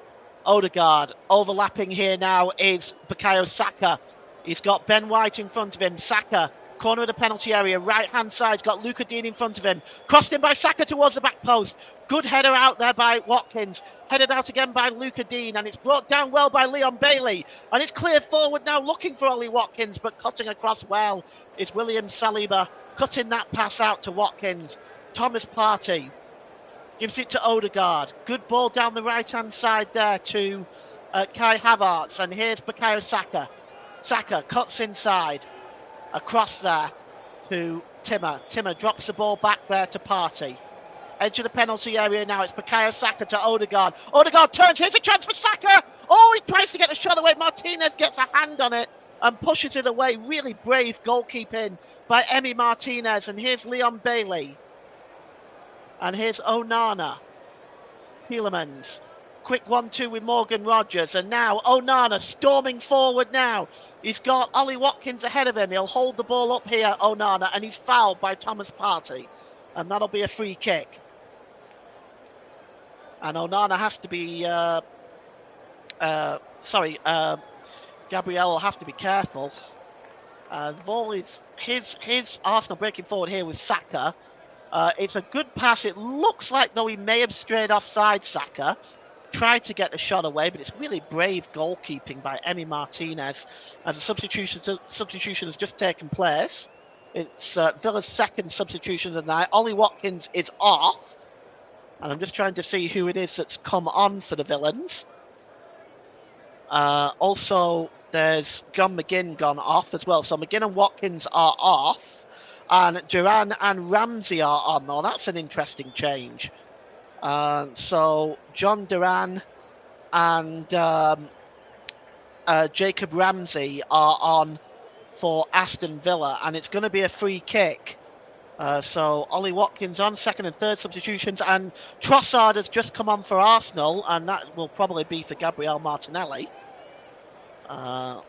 Odegaard overlapping here now is Bukayo Saka. He's got Ben White in front of him. Saka, corner of the penalty area, right-hand side's got Luca Dean in front of him. Crossed in by Saka towards the back post. Good header out there by Watkins. Headed out again by Luca Dean, and it's brought down well by Leon Bailey. And it's cleared forward now, looking for Ollie Watkins, but cutting across well is William Saliba, cutting that pass out to Watkins. Thomas Partey gives it to Odegaard. Good ball down the right-hand side there to Kai Havertz, and here's Bukayo Saka. Saka cuts inside, across there to Timmer. Timmer drops the ball back there to Partey. Edge of the penalty area now. It's Bukayo Saka to Odegaard. Odegaard turns. Here's a chance for Saka. Oh, he tries to get the shot away. Martinez gets a hand on it and pushes it away. Really brave goalkeeping by Emi Martinez. And here's Leon Bailey. And here's Onana. Tielemans. Quick 1-2 with Morgan Rogers. And now Onana storming forward now. He's got Ollie Watkins ahead of him. He'll hold the ball up here, Onana. And he's fouled by Thomas Partey. And that'll be a free kick. And Onana has to be... Gabriel will have to be careful. The ball is... His Arsenal breaking forward here with Saka. It's a good pass. It looks like though he may have strayed offside, Saka. tried to get the shot away, but it's really brave goalkeeping by Emi Martinez as a substitution has just taken place. It's Villa's second substitution of the night. Ollie Watkins is off, and I'm just trying to see who it is that's come on for the Villains. Also, there's John McGinn gone off as well. So McGinn and Watkins are off, and Duran and Ramsey are on. Now, that's an interesting change. So John Duran and Jacob Ramsey are on for Aston Villa, and it's going to be a free kick. So Ollie Watkins on second and third substitutions, and Trossard has just come on for Arsenal, and that will probably be for Gabriel Martinelli.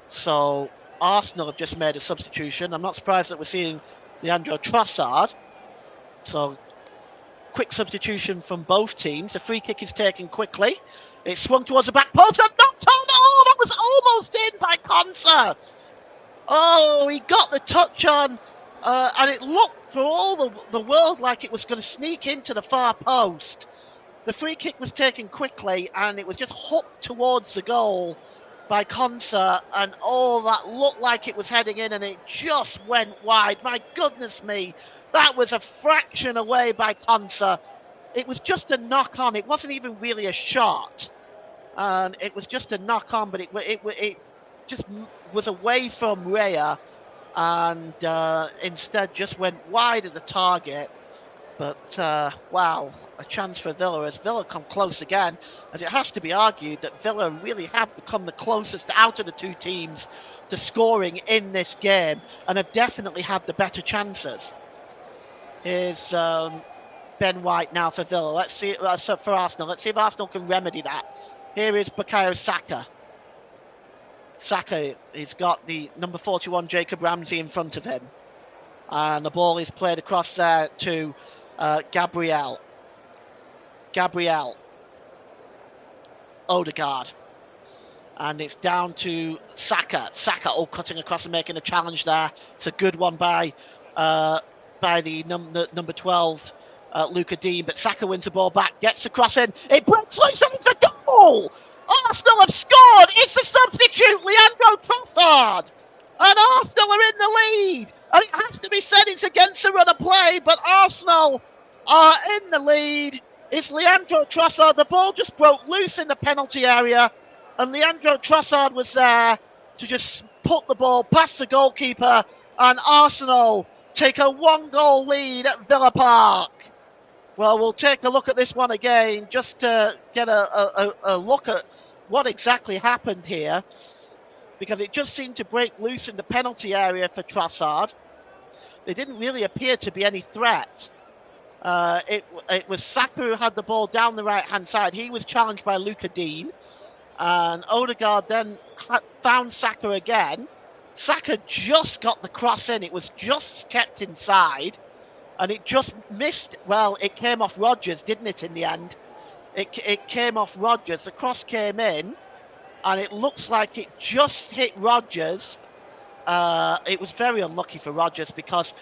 So Arsenal have just made a substitution. I'm not surprised that we're seeing Leandro Trossard. So quick substitution from both teams. A free kick is taken quickly. It's swung towards the back post and knocked on. Oh, that was almost in by Konsa. Oh, he got the touch on, and it looked for all the world like it was going to sneak into the far post. The free kick was taken quickly, and it was just hooked towards the goal by Konsa, and that looked like it was heading in, and it just went wide. My goodness me, that was a fraction away by Konsa. It was just a knock on. It wasn't even really a shot, and it was just a knock on, but it just was away from Raya, and instead just went wide of the target. But wow, a chance for Villa as Villa come close again, as it has to be argued that Villa really have become the closest out of the two teams to scoring in this game, and have definitely had the better chances. Here's Ben White now for Villa. Let's see for Arsenal. Let's see if Arsenal can remedy that. Here is Bukayo Saka. Saka, he's got the number 41 Jacob Ramsey in front of him, and the ball is played across there to Gabriel Odegaard, and it's down to Saka, cutting across and making a challenge there. It's a good one by the number 12 Luca Dean, but Saka wins the ball back, gets the cross in, it breaks loose and it's a goal. Arsenal have scored. It's a substitute, Leandro Trossard, and Arsenal are in the lead. And it has to be said, it's against the run of play, but Arsenal are in the lead. It's Leandro Trossard. The ball just broke loose in the penalty area, and Leandro Trossard was there to just put the ball past the goalkeeper, and Arsenal take a 1-goal lead at Villa Park. Well, we'll take a look at this one again just to get a look at what exactly happened here, because it just seemed to break loose in the penalty area for Trossard. There didn't really appear to be any threat. It was Saka who had the ball down the right-hand side. He was challenged by Luca Dean, and Odegaard then found Saka again. Saka just got the cross in. It was just kept inside, and it just missed. Well, it came off Rodgers, didn't it, in the end? It came off Rodgers. The cross came in, and it looks like it just hit Rodgers. It was very unlucky for Rodgers because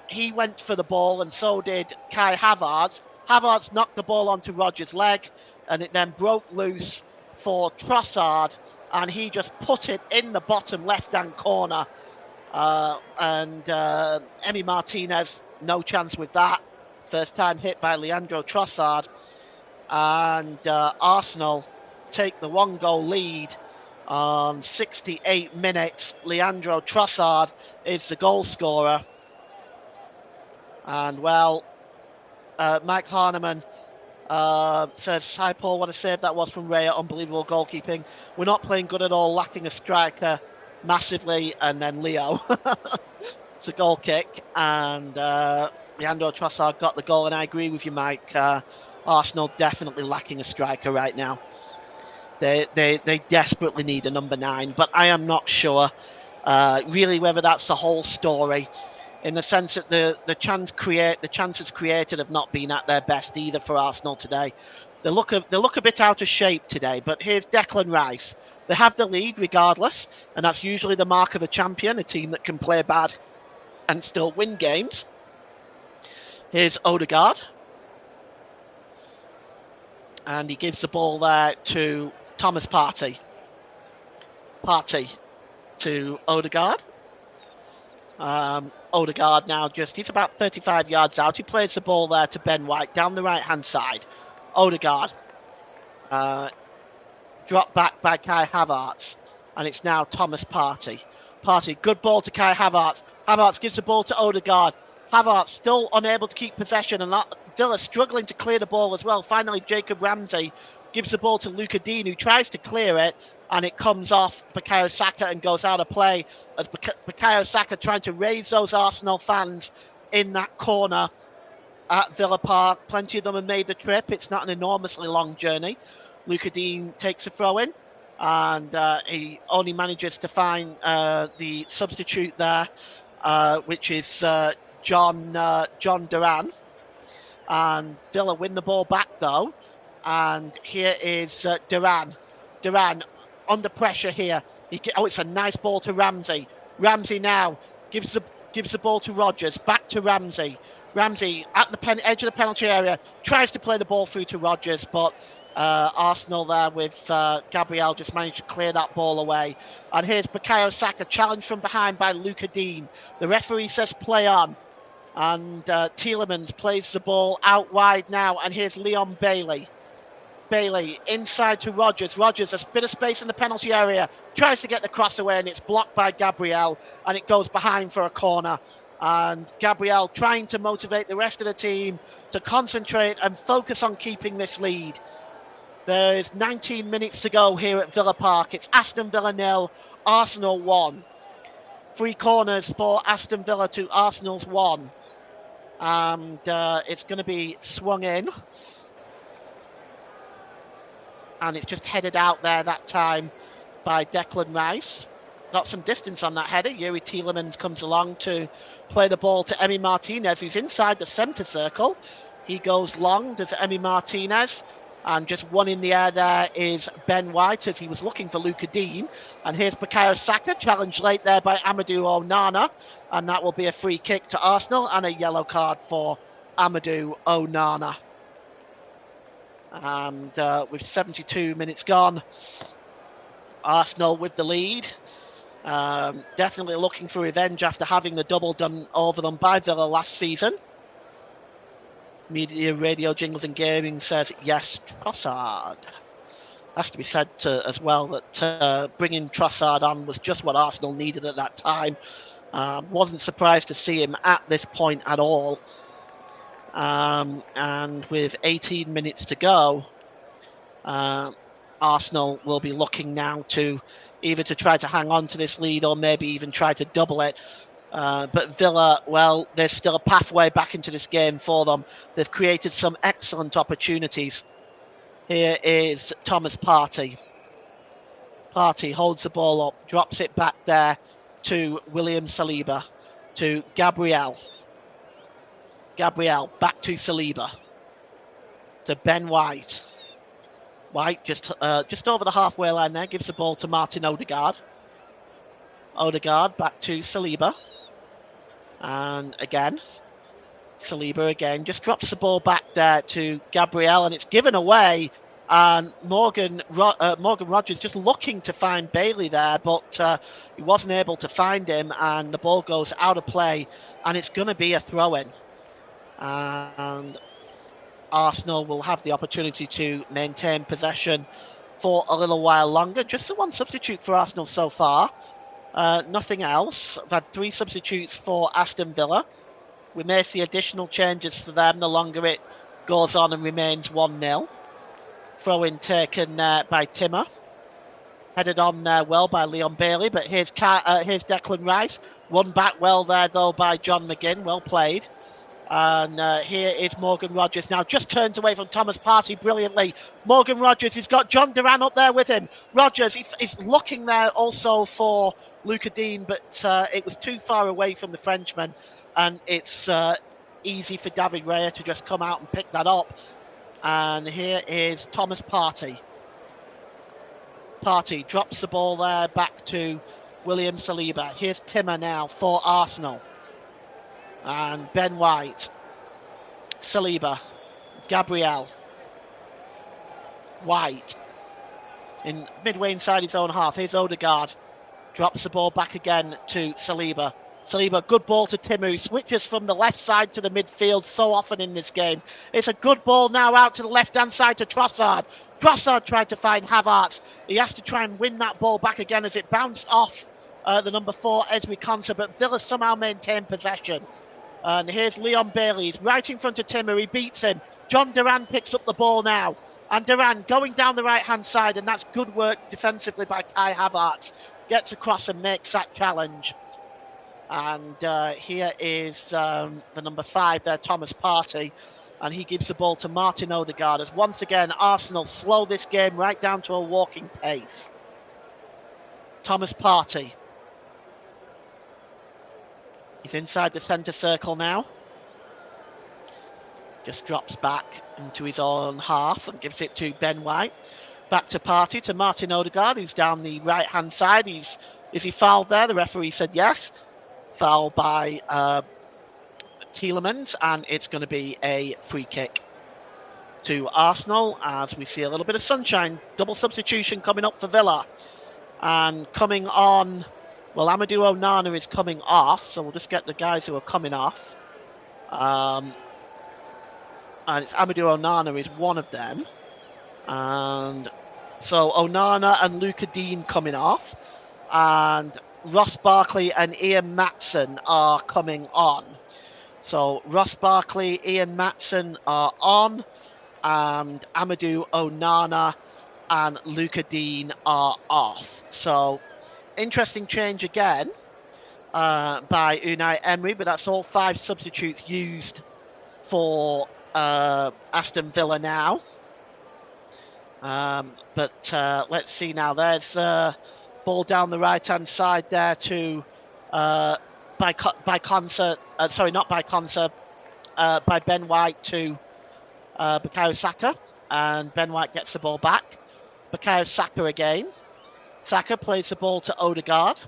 he went for the ball, and so did Kai Havertz. Havertz knocked the ball onto Rodgers' leg, and it then broke loose for Trossard, and he just put it in the bottom left-hand corner. And Emi Martinez, no chance with that. First time hit by Leandro Trossard. And Arsenal take the 1-goal lead on 68 minutes. Leandro Trossard is the goal scorer. And, well, Mike Harneman says, "Hi, Paul, what a save that was from Raya. Unbelievable goalkeeping. We're not playing good at all, lacking a striker massively." And then Leo. It's a goal kick. And Leandro Trossard got the goal. And I agree with you, Mike. Arsenal definitely lacking a striker right now. They desperately need a number 9, but I am not sure really whether that's the whole story, in the sense that the chances created have not been at their best either for Arsenal today. They look a bit out of shape today. But here's Declan Rice. They have the lead regardless, and that's usually the mark of a champion, a team that can play bad and still win games. Here's Odegaard. And he gives the ball there to Thomas Partey. Partey to Odegaard. Odegaard now he's about 35 yards out. He plays the ball there to Ben White down the right-hand side. Odegaard. Dropped back by Kai Havertz. And it's now Thomas Partey. Partey, good ball to Kai Havertz. Havertz gives the ball to Odegaard. Havertz still unable to keep possession, and Villa struggling to clear the ball as well. Finally, Jacob Ramsey gives the ball to Luca Dean, who tries to clear it, and it comes off Bukayo Saka and goes out of play as Bukayo Saka trying to raise those Arsenal fans in that corner at Villa Park. Plenty of them have made the trip. It's not an enormously long journey. Luca Dean takes a throw in, and he only manages to find the substitute there, which is John Duran. And Villa win the ball back though, and here is Duran. Duran under pressure here. It's a nice ball to Ramsey. Ramsey now gives the ball to Rodgers. Back to Ramsey. Ramsey at the edge of the penalty area tries to play the ball through to Rodgers, but Arsenal there with Gabriel just managed to clear that ball away. And here's Bukayo Saka challenged from behind by Luca Dean. The referee says play on. And Tielemans plays the ball out wide now. And here's Leon Bailey. Bailey inside to Rodgers. Rodgers, a bit of space in the penalty area. Tries to get the cross away, and it's blocked by Gabriel. And it goes behind for a corner. And Gabriel trying to motivate the rest of the team to concentrate and focus on keeping this lead. There's 19 minutes to go here at Villa Park. It's Aston Villa 0, Arsenal 1. 3 corners for Aston Villa to Arsenal's 1. And it's going to be swung in. And it's just headed out there that time by Declan Rice. Got some distance on that header. Yuri Tielemans comes along to play the ball to Emi Martinez, who's inside the centre circle. He goes long, does Emi Martinez. And just one in the air there is Ben White as he was looking for Luca Dean. And here's Bukayo Saka, challenged late there by Amadou Onana. And that will be a free kick to Arsenal and a yellow card for Amadou Onana. And with 72 minutes gone, Arsenal with the lead. Definitely looking for revenge after having the double done over them by Villa last season. Media, radio, jingles and gaming says yes, Trossard. Has to be said as well that bringing Trossard on was just what Arsenal needed at that time. Wasn't surprised to see him at this point at all. And with 18 minutes to go, Arsenal will be looking now to either to try to hang on to this lead or maybe even try to double it. But Villa, well, there's still a pathway back into this game for them. They've created some excellent opportunities. Here is Thomas Partey. Partey holds the ball up, drops it back there to William Saliba, to Gabriel. Gabriel back to Saliba, to Ben White. White just over the halfway line there, gives the ball to Martin Odegaard. Odegaard back to Saliba. And again, Saliba again just drops the ball back there to Gabriel, and it's given away. And Morgan Rodgers just looking to find Bailey there, but he wasn't able to find him, and the ball goes out of play, and it's going to be a throw-in. And Arsenal will have the opportunity to maintain possession for a little while longer. Just the one substitute for Arsenal so far. Nothing else. I've had 3 substitutes for Aston Villa. We may see additional changes for them the longer it goes on and remains 1-0. Throw-in taken by Timmer. Headed on there well by Leon Bailey, but here's Declan Rice. Won back well there though by John McGinn. Well played. And here is Morgan Rodgers now, just turns away from Thomas Partey brilliantly. Morgan Rodgers, he's got John Duran up there with him. Rodgers is looking there also for Luca Dean, but it was too far away from the Frenchman, and it's easy for David Raya to just come out and pick that up. And here is Thomas Partey. Partey drops the ball there back to William Saliba. Here's Timmer now for Arsenal. And Ben White, Saliba, Gabriel. White in midway inside his own half. Here's Odegaard. Drops the ball back again to Saliba. Saliba, good ball to Tim, who switches from the left side to the midfield so often in this game. It's a good ball now out to the left-hand side to Trossard. Trossard tried to find Havertz. He has to try and win that ball back again as it bounced off the number 4, Ezri Konsa, but Villa somehow maintained possession. And here's Leon Bailey. He's right in front of Timmer. He beats him. John Duran picks up the ball now. And Duran going down the right-hand side, and that's good work defensively by Kai Havertz. Gets across and makes that challenge. And here is the number 5 there, Thomas Partey. And he gives the ball to Martin Odegaard as once again Arsenal slow this game right down to a walking pace. Thomas Partey. He's inside the centre circle now. Just drops back into his own half and gives it to Ben White. Back to Partey, to Martin Odegaard, who's down the right-hand side. Is he fouled there? The referee said yes. Foul by Tielemans, and it's going to be a free kick to Arsenal as we see a little bit of sunshine. Double substitution coming up for Villa. And coming on, well, Amadou Onana is coming off, so we'll just get the guys who are coming off. And it's Amadou Onana is one of them. And so Onana and Luca Dean coming off, and Ross Barkley and Ian Matson are coming on. So Ross Barkley, Ian Matson are on, and Amadou Onana and Luca Dean are off. So interesting change again by Unai Emery, but that's all 5 substitutes used for Aston Villa now. But let's see now. There's ball down the right-hand side there to by Konsa. Sorry, not by Konsa. By Ben White to Bukayo Saka, and Ben White gets the ball back. Bukayo Saka again. Saka plays the ball to Odegaard.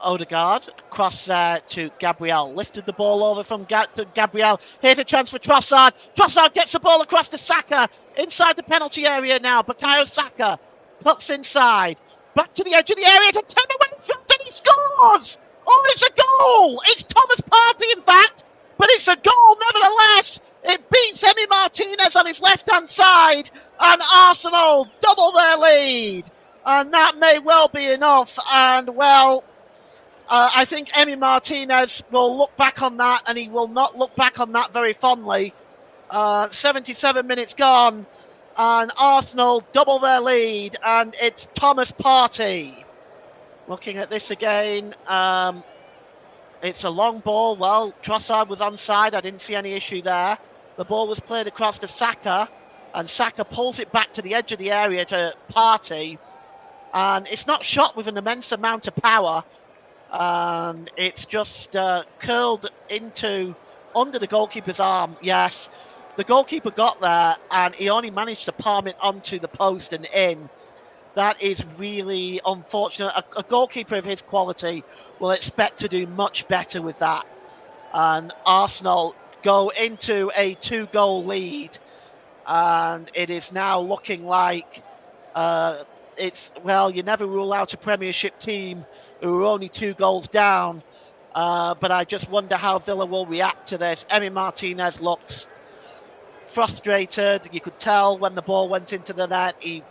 Odegaard cross there to Gabriel. Lifted the ball over from to Gabriel. Here's a chance for Trossard. Trossard gets the ball across to Saka. Inside the penalty area now. Bukayo Saka cuts inside. Back to the edge of the area to Timber in front, and he scores! Oh, it's a goal! It's Thomas Partey, in fact, but it's a goal nevertheless. It beats Emi Martinez on his left-hand side, and Arsenal double their lead. And that may well be enough. And, well, I think Emi Martinez will look back on that, and he will not look back on that very fondly. 77 minutes gone, and Arsenal double their lead, and it's Thomas Partey. Looking at this again, it's a long ball. Well, Trossard was onside. I didn't see any issue there. The ball was played across to Saka, and Saka pulls it back to the edge of the area to Partey. And it's not shot with an immense amount of power. And it's just curled under the goalkeeper's arm. Yes, the goalkeeper got there, and he only managed to palm it onto the post and in. That is really unfortunate. A goalkeeper of his quality will expect to do much better with that. And Arsenal go into a 2-goal lead, and it is now looking like you never rule out a Premiership team who are only 2 goals down. But I just wonder how Villa will react to this. Emi Martinez looks frustrated. You could tell when the ball went into the net, he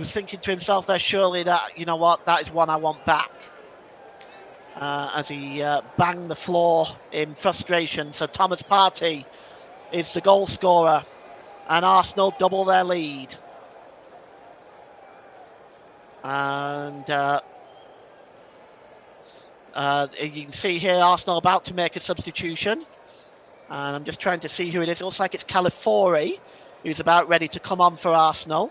was thinking to himself there, surely that, you know what, that is one I want back. As he banged the floor in frustration. So Thomas Partey is the goal scorer, and Arsenal double their lead. And you can see here Arsenal about to make a substitution, and I'm just trying to see who it is. It looks like it's Calafiori who's about ready to come on for Arsenal.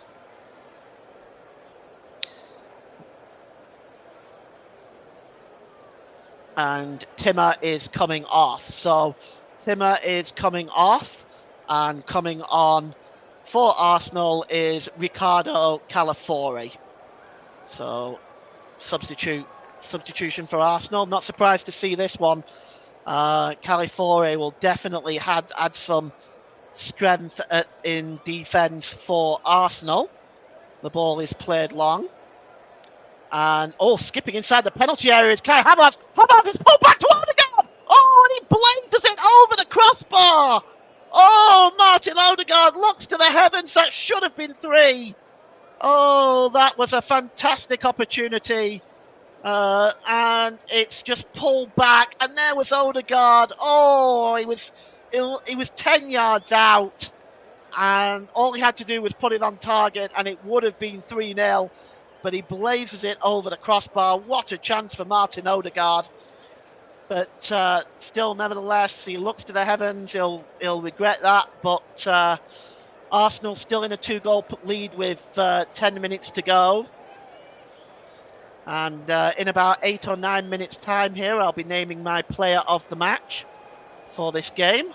And Timmer is coming off. So Timmer is coming off, and coming on for Arsenal is Ricardo Calafiori. So substitution for Arsenal. Not surprised to see this one. Calafiori will definitely add some strength in defence for Arsenal. The ball is played long. And, skipping inside the penalty area is Kai Havertz. Havertz is pulled back to Odegaard. And he blazes it over the crossbar. Martin Odegaard looks to the heavens. That should have been 3. That was a fantastic opportunity. And it's just pulled back. And there was Odegaard. He was 10 yards out. And all he had to do was put it on target, and it would have been 3-0. But he blazes it over the crossbar. What a chance for Martin Odegaard. But still, nevertheless, he looks to the heavens. He'll regret that. But Arsenal still in a 2-goal lead with 10 minutes to go. And in about 8 or 9 minutes' time here, I'll be naming my player of the match for this game.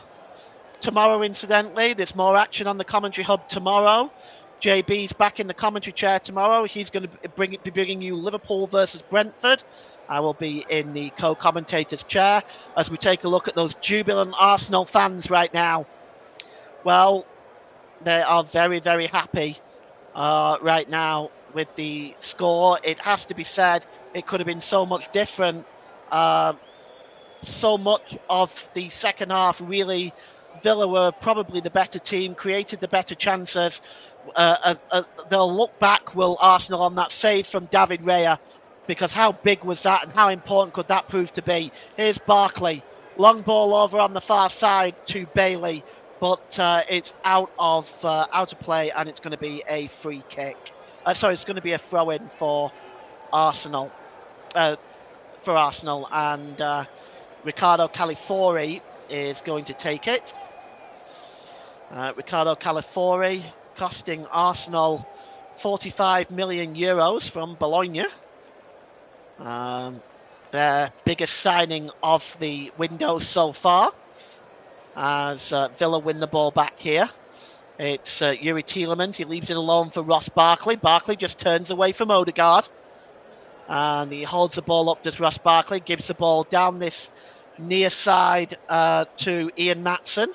Tomorrow, incidentally, there's more action on the commentary hub tomorrow. JB's back in the commentary chair tomorrow. He's going to be bringing you Liverpool versus Brentford. I will be in the co-commentator's chair as we take a look at those jubilant Arsenal fans right now. Well, they are very, very happy right now with the score. It has to be said, it could have been so much different. So much of the second half, really, Villa were probably the better team, created the better chances. They'll look back, will Arsenal, on that save from David Raya, because how big was that and how important could that prove to be? Here's Barkley, long ball over on the far side to Bailey, but it's out of play, and it's going to be a free kick. It's going to be a throw-in for Arsenal. And Ricardo Califori is going to take it. Ricardo Califori costing Arsenal 45 million euros from Bologna. Their biggest signing of the window so far, as Villa win the ball back here. It's Yuri Tielemans. He leaves it alone for Ross Barkley. Barkley just turns away from Odegaard. And he holds the ball up, does Ross Barkley. Gives the ball down this near side to Ian Maatsen.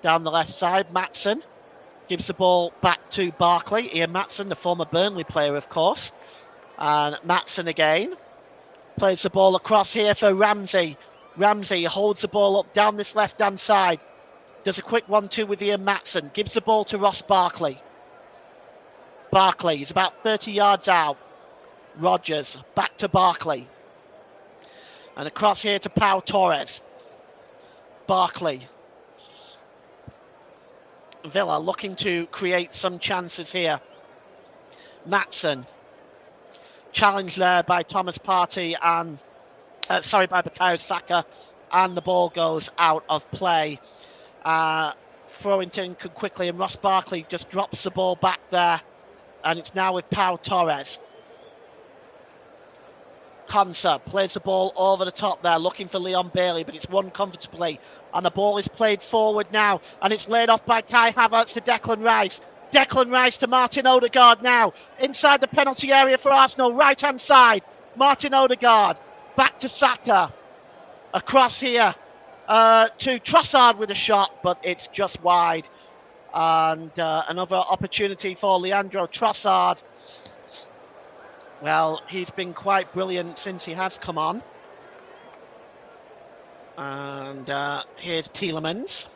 Down the left side, Maatsen gives the ball back to Barkley. Ian Maatsen, the former Burnley player, of course. And Maatsen again. Plays the ball across here for Ramsey. Ramsey holds the ball up down this left-hand side. Does a quick 1-2 with Ian Maatsen. Gives the ball to Ross Barkley. Barkley is about 30 yards out. Rodgers back to Barkley. And across here to Pau Torres. Barkley. Villa looking to create some chances here. Maatsen. Challenged there by Thomas Partey and by Bukayo Saka, and the ball goes out of play. Throwington could quickly, and Ross Barkley just drops the ball back there, and it's now with Pau Torres. Konsa plays the ball over the top there, looking for Leon Bailey, but it's won comfortably. And the ball is played forward now, and it's laid off by Kai Havertz to Declan Rice. Declan Rice to Martin Odegaard now. Inside the penalty area for Arsenal, right-hand side. Martin Odegaard, back to Saka. Across here to Trossard with a shot, but it's just wide. And another opportunity for Leandro Trossard. Well, he's been quite brilliant since he has come on. And here's Tielemans.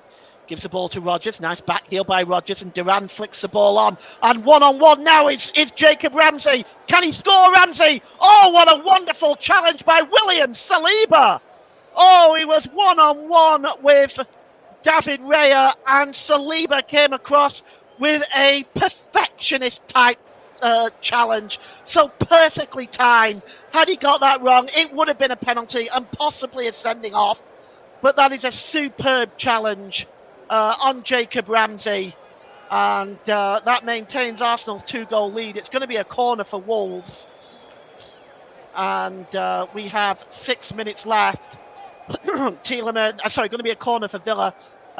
Gives the ball to Rodgers. Nice back heel by Rodgers, and Duran flicks the ball on. And one-on-one now is Jacob Ramsey. Can he score, Ramsey? Oh, what a wonderful challenge by William Saliba. Oh, he was one-on-one with David Raya, and Saliba came across with a perfectionist-type challenge. So perfectly timed. Had he got that wrong, it would have been a penalty and possibly a sending off. But that is a superb challenge on Jacob Ramsey, and that maintains Arsenal's 2-goal lead. It's going to be a corner for Wolves, and we have 6 minutes left. Going to be a corner for Villa.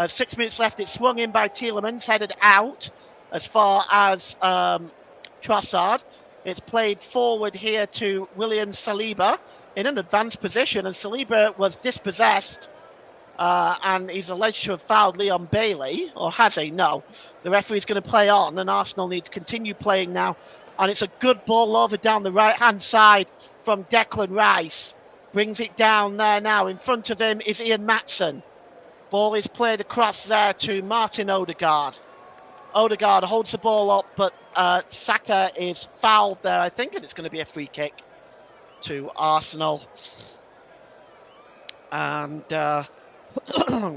6 minutes left. It's swung in by Tielemans, headed out as far as Trossard. It's played forward here to William Saliba in an advanced position, and Saliba was dispossessed. and he's alleged to have fouled Leon Bailey, or has he? No. The referee's going to play on, and Arsenal need to continue playing now. And it's a good ball over down the right-hand side from Declan Rice. Brings it down there now. In front of him is Ian Matson. Ball is played across there to Martin Odegaard. Odegaard holds the ball up, but Saka is fouled there, I think, and it's going to be a free kick to Arsenal. And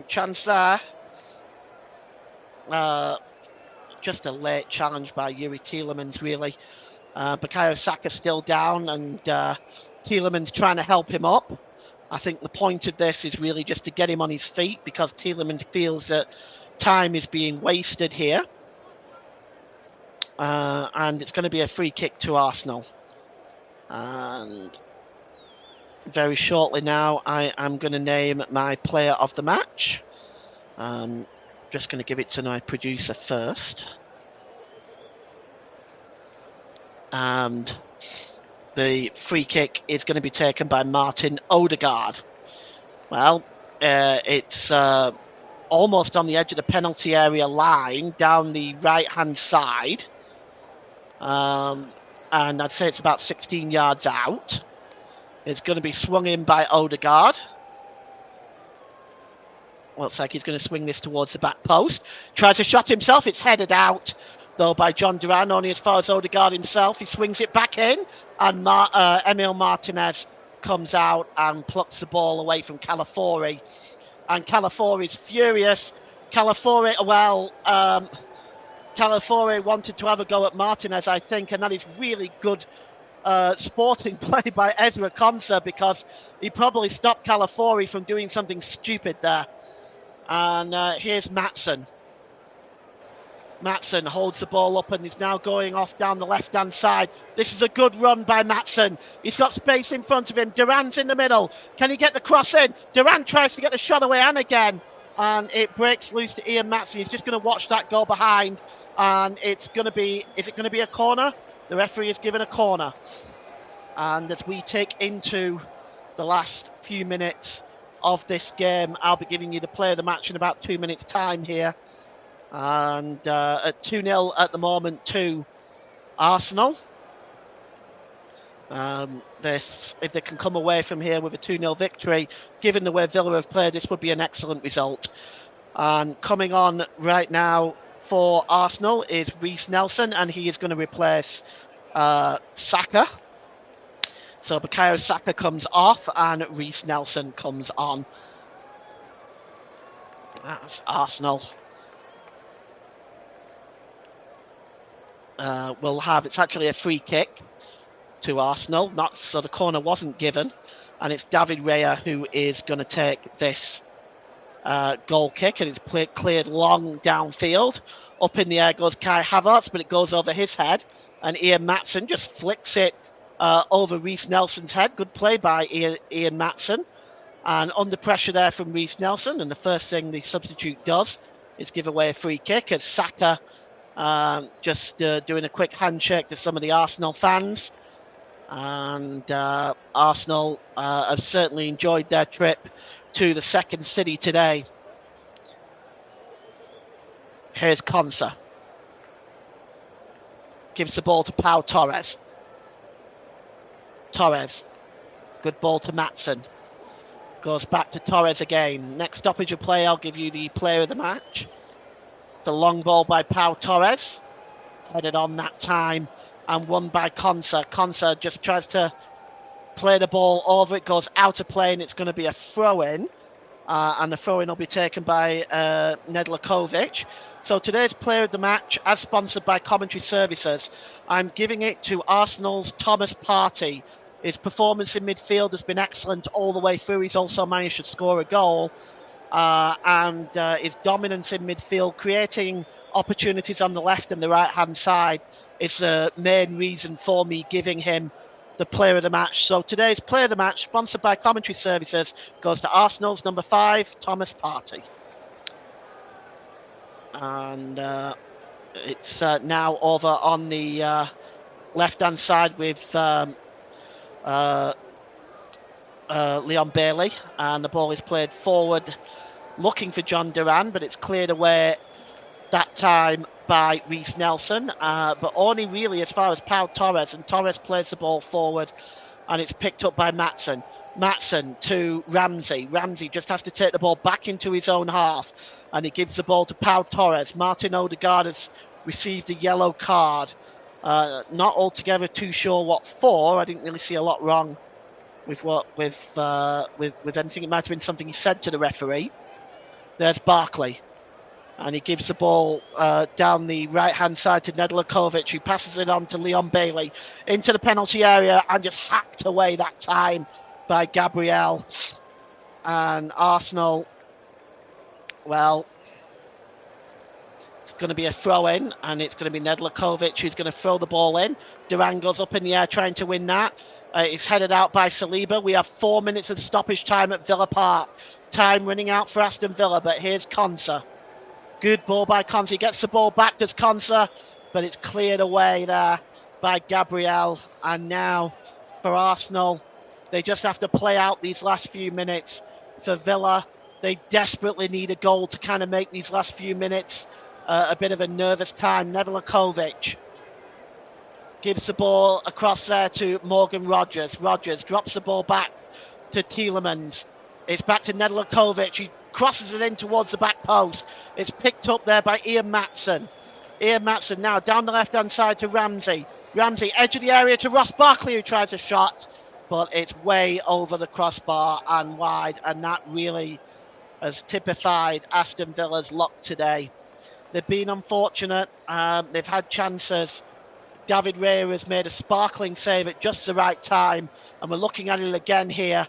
chance there. Just a late challenge by Yuri Tielemans, really. Bukayo Saka still down, and Tielemans trying to help him up. I think the point of this is really just to get him on his feet, because Tielemans feels that time is being wasted here. And it's going to be a free kick to Arsenal. And very shortly now, I am going to name my player of the match. Just going to give it to my producer first. And the free kick is going to be taken by Martin Odegaard. Well, it's almost on the edge of the penalty area line, down the right-hand side. And I'd say it's about 16 yards out. It's going to be swung in by Odegaard. Looks like he's going to swing this towards the back post. Tries a shot himself. It's headed out, though, by John Duran, only as far as Odegaard himself. He swings it back in, and Emil Martinez comes out and plucks the ball away from Calafiori. And Calafiori's furious. Calafiori wanted to have a go at Martinez, I think, and that is really good sporting play by Ezra Konsa, because he probably stopped Calafiori from doing something stupid there. And here's Matson. Matson holds the ball up and is now going off down the left-hand side. This is a good run by Matson. He's got space in front of him. Durant's in the middle. Can he get the cross in? Durant tries to get the shot away, and again. And it breaks loose to Ian Matson. He's just going to watch that go behind. And it's going to be... Is it going to be a corner? The referee has given a corner. And as we take into the last few minutes of this game, I'll be giving you the player of the match in about 2 minutes' time here. And at 2-0 at the moment to Arsenal. If they can come away from here with a 2-0 victory, given the way Villa have played, this would be an excellent result. And coming on right now for Arsenal is Reece Nelson, and he is going to replace Saka. So Bukayo Saka comes off and Reece Nelson comes on. That's Arsenal. We'll have, it's actually a free kick to Arsenal. So the corner wasn't given, and it's David Raya who is going to take this goal kick, and it's cleared long downfield. Up in the air goes Kai Havertz, but it goes over his head, and Ian Matson just flicks it over Reece Nelson's head. Good play by Ian Matson, and under pressure there from Reece Nelson, and the first thing the substitute does is give away a free kick as Saka just doing a quick handshake to some of the Arsenal fans. And Arsenal have certainly enjoyed their trip to the second city today. Here's Konsa. Gives the ball to Pau Torres. Torres. Good ball to Matson. Goes back to Torres again. Next stoppage of play, I'll give you the player of the match. It's a long ball by Pau Torres. Headed on that time and won by Konsa. Konsa just tries to play the ball over. It goes out of play, and it's going to be a throw-in. And the throw-in will be taken by Nedlakovic. So today's player of the match, as sponsored by Commentary Services, I'm giving it to Arsenal's Thomas Partey. His performance in midfield has been excellent all the way through. He's also managed to score a goal. And his dominance in midfield, creating opportunities on the left and the right-hand side, is the main reason for me giving him the player of the match. So today's player of the match, sponsored by Commentary Services, goes to Arsenal's number 5, Thomas Partey. And it's now over on the left-hand side with Leon Bailey, and the ball is played forward looking for John Duran, but it's cleared away that time by Reece Nelson, but only really as far as Pau Torres, and Torres plays the ball forward, and it's picked up by Matson. Matson to Ramsey. Ramsey just has to take the ball back into his own half, and he gives the ball to Pau Torres. Martin Odegaard has received a yellow card. Not altogether too sure what for. I didn't really see a lot wrong with anything. It might have been something he said to the referee. There's Barkley, and he gives the ball down the right-hand side to Nedlakovic, who passes it on to Leon Bailey into the penalty area, and just hacked away that time by Gabriel. And Arsenal, well, it's going to be a throw-in, and it's going to be Nedlakovic who's going to throw the ball in. Duran goes up in the air trying to win that. It's headed out by Saliba. We have 4 minutes of stoppage time at Villa Park. Time running out for Aston Villa, but here's Konsa. Good ball by Konsa. He gets the ball back to Konsa, but it's cleared away there by Gabriel. And now for Arsenal, they just have to play out these last few minutes. For Villa, they desperately need a goal to kind of make these last few minutes a bit of a nervous time. Nedlakovic gives the ball across there to Morgan Rogers. Rogers drops the ball back to Tielemans. It's back to Nedlakovic. He crosses it in towards the back post. It's picked up there by Ian Matson. Ian Matson now down the left-hand side to Ramsey. Ramsey, edge of the area to Ross Barkley, who tries a shot, but it's way over the crossbar and wide, and that really has typified Aston Villa's luck today. They've been unfortunate. They've had chances. David Raya has made a sparkling save at just the right time, and we're looking at it again here.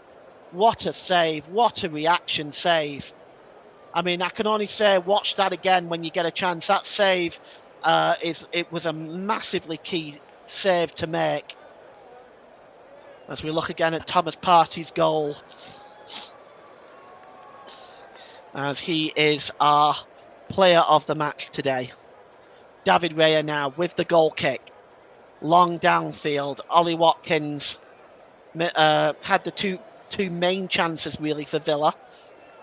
What a save. What a reaction save. I mean, I can only say watch that again when you get a chance. That save was a massively key save to make. As we look again at Thomas Partey's goal, as he is our player of the match today. David Raya now with the goal kick. Long downfield. Ollie Watkins had the two main chances really for Villa.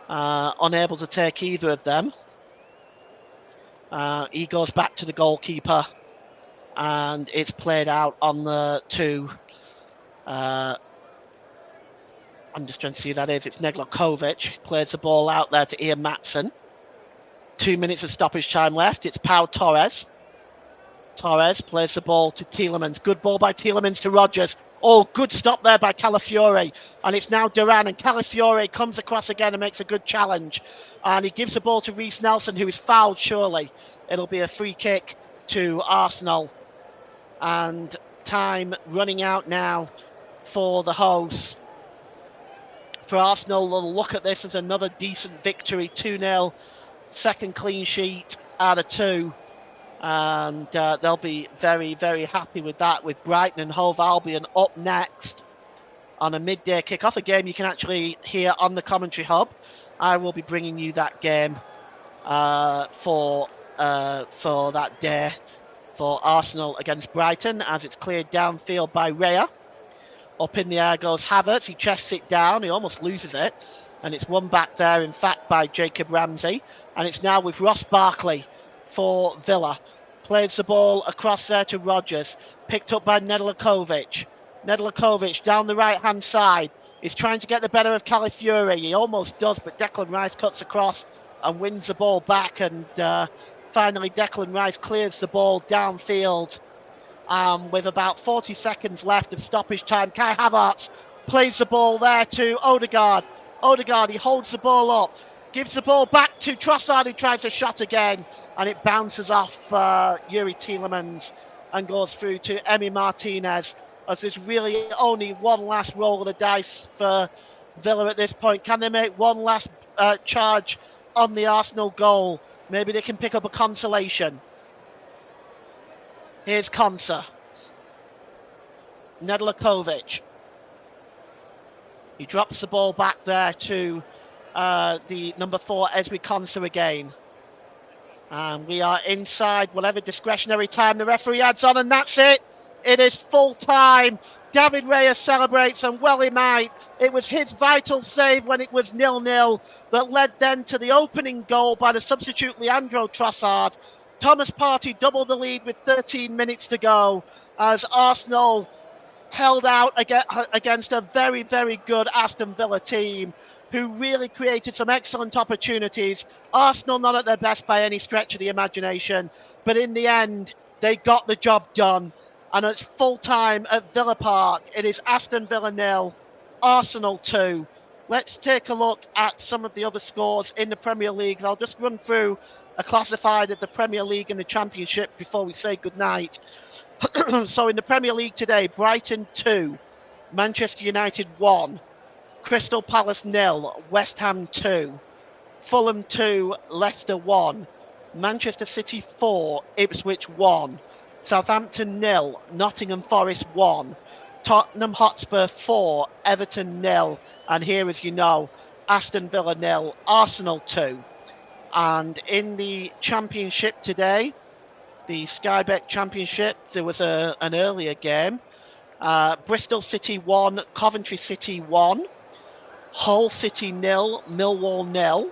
Unable to take either of them. He goes back to the goalkeeper, and it's played out on the two. I'm just trying to see who that is. It's Nedlakovic. Plays the ball out there to Ian Matson. 2 minutes of stoppage time left. It's Pau Torres. Torres plays the ball to Tielemans. Good ball by Tielemans to Rogers. Oh, good stop there by Calafiore. And it's now Duran, and Calafiore comes across again and makes a good challenge. And he gives the ball to Reece Nelson, who is fouled, surely. It'll be a free kick to Arsenal. And time running out now for the hosts. For Arsenal, they'll look at this as another decent victory. 2-0, second clean sheet out of 2. And they'll be very, very happy with that, with Brighton and Hove Albion up next on a midday kickoff, a game you can actually hear on the commentary hub. I will be bringing you that game for that day for Arsenal against Brighton, as it's cleared downfield by Raya. Up in the air goes Havertz. He chests it down. He almost loses it. And it's won back there, in fact, by Jacob Ramsey. And it's now with Ross Barkley for Villa. Plays the ball across there to Rogers. Picked up by Nedlakovic. Nedlakovic down the right-hand side. He's trying to get the better of Calafiore. He almost does, but Declan Rice cuts across and wins the ball back. And finally, Declan Rice clears the ball downfield. With about 40 seconds left of stoppage time, Kai Havertz plays the ball there to Odegaard. Odegaard, he holds the ball up. Gives the ball back to Trossard, who tries a shot again, and it bounces off Yuri Tielemans and goes through to Emi Martinez, as there's really only one last roll of the dice for Villa at this point. Can they make one last charge on the Arsenal goal? Maybe they can pick up a consolation. Here's Konsa. Nedlakovic. He drops the ball back there to the number 4, Ezri Konsa again. And we are inside whatever discretionary time the referee adds on, and that's it. It is full time. David Raya celebrates, and well he might. It was his vital save when it was 0-0 that led then to the opening goal by the substitute Leandro Trossard. Thomas Partey doubled the lead with 13 minutes to go as Arsenal held out against a very, very good Aston Villa team who really created some excellent opportunities. Arsenal not at their best by any stretch of the imagination, but in the end, they got the job done. And it's full time at Villa Park. It is Aston Villa 0, Arsenal 2. Let's take a look at some of the other scores in the Premier League. I'll just run through a classified of the Premier League and the Championship before we say goodnight. So in the Premier League today, Brighton 2, Manchester United 1, Crystal Palace 0, West Ham 2, Fulham 2, Leicester 1, Manchester City 4, Ipswich 1, Southampton 0, Nottingham Forest 1, Tottenham Hotspur 4, Everton 0, and here, as you know, Aston Villa 0, Arsenal 2. And in the Championship today, the Sky Bet Championship, there was an earlier game. Bristol City 1, Coventry City 1, Hull City 0, Millwall 0,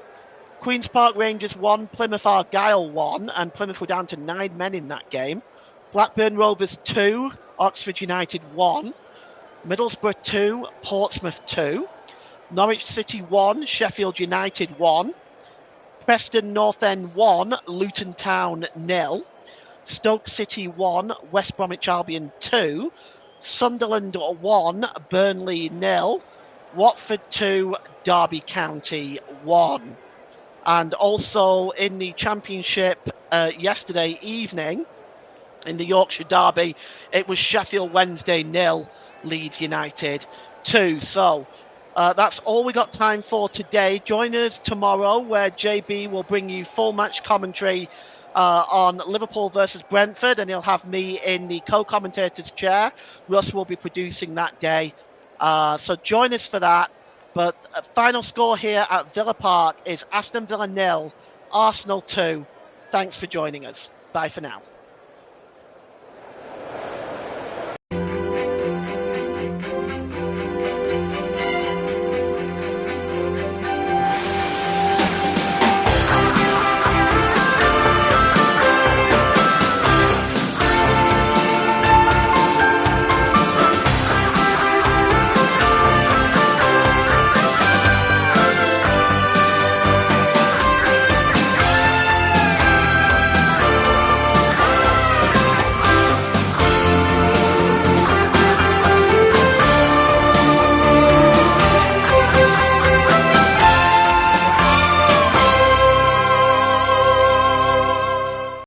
Queen's Park Rangers 1, Plymouth Argyle 1, and Plymouth were down to 9 men in that game. Blackburn Rovers 2, Oxford United 1, Middlesbrough 2, Portsmouth 2, Norwich City 1, Sheffield United 1, Preston North End 1, Luton Town 0, Stoke City 1, West Bromwich Albion 2, Sunderland 1, Burnley 0, Watford 2, Derby County 1. And also in the Championship yesterday evening, in the Yorkshire Derby, it was Sheffield Wednesday 0, Leeds United 2. So that's all we got time for today. Join us tomorrow where JB will bring you full match commentary on Liverpool versus Brentford, and he'll have me in the co-commentator's chair. Russ will be producing that day. So join us for that. But final score here at Villa Park is Aston Villa 0, Arsenal 2. Thanks for joining us. Bye for now.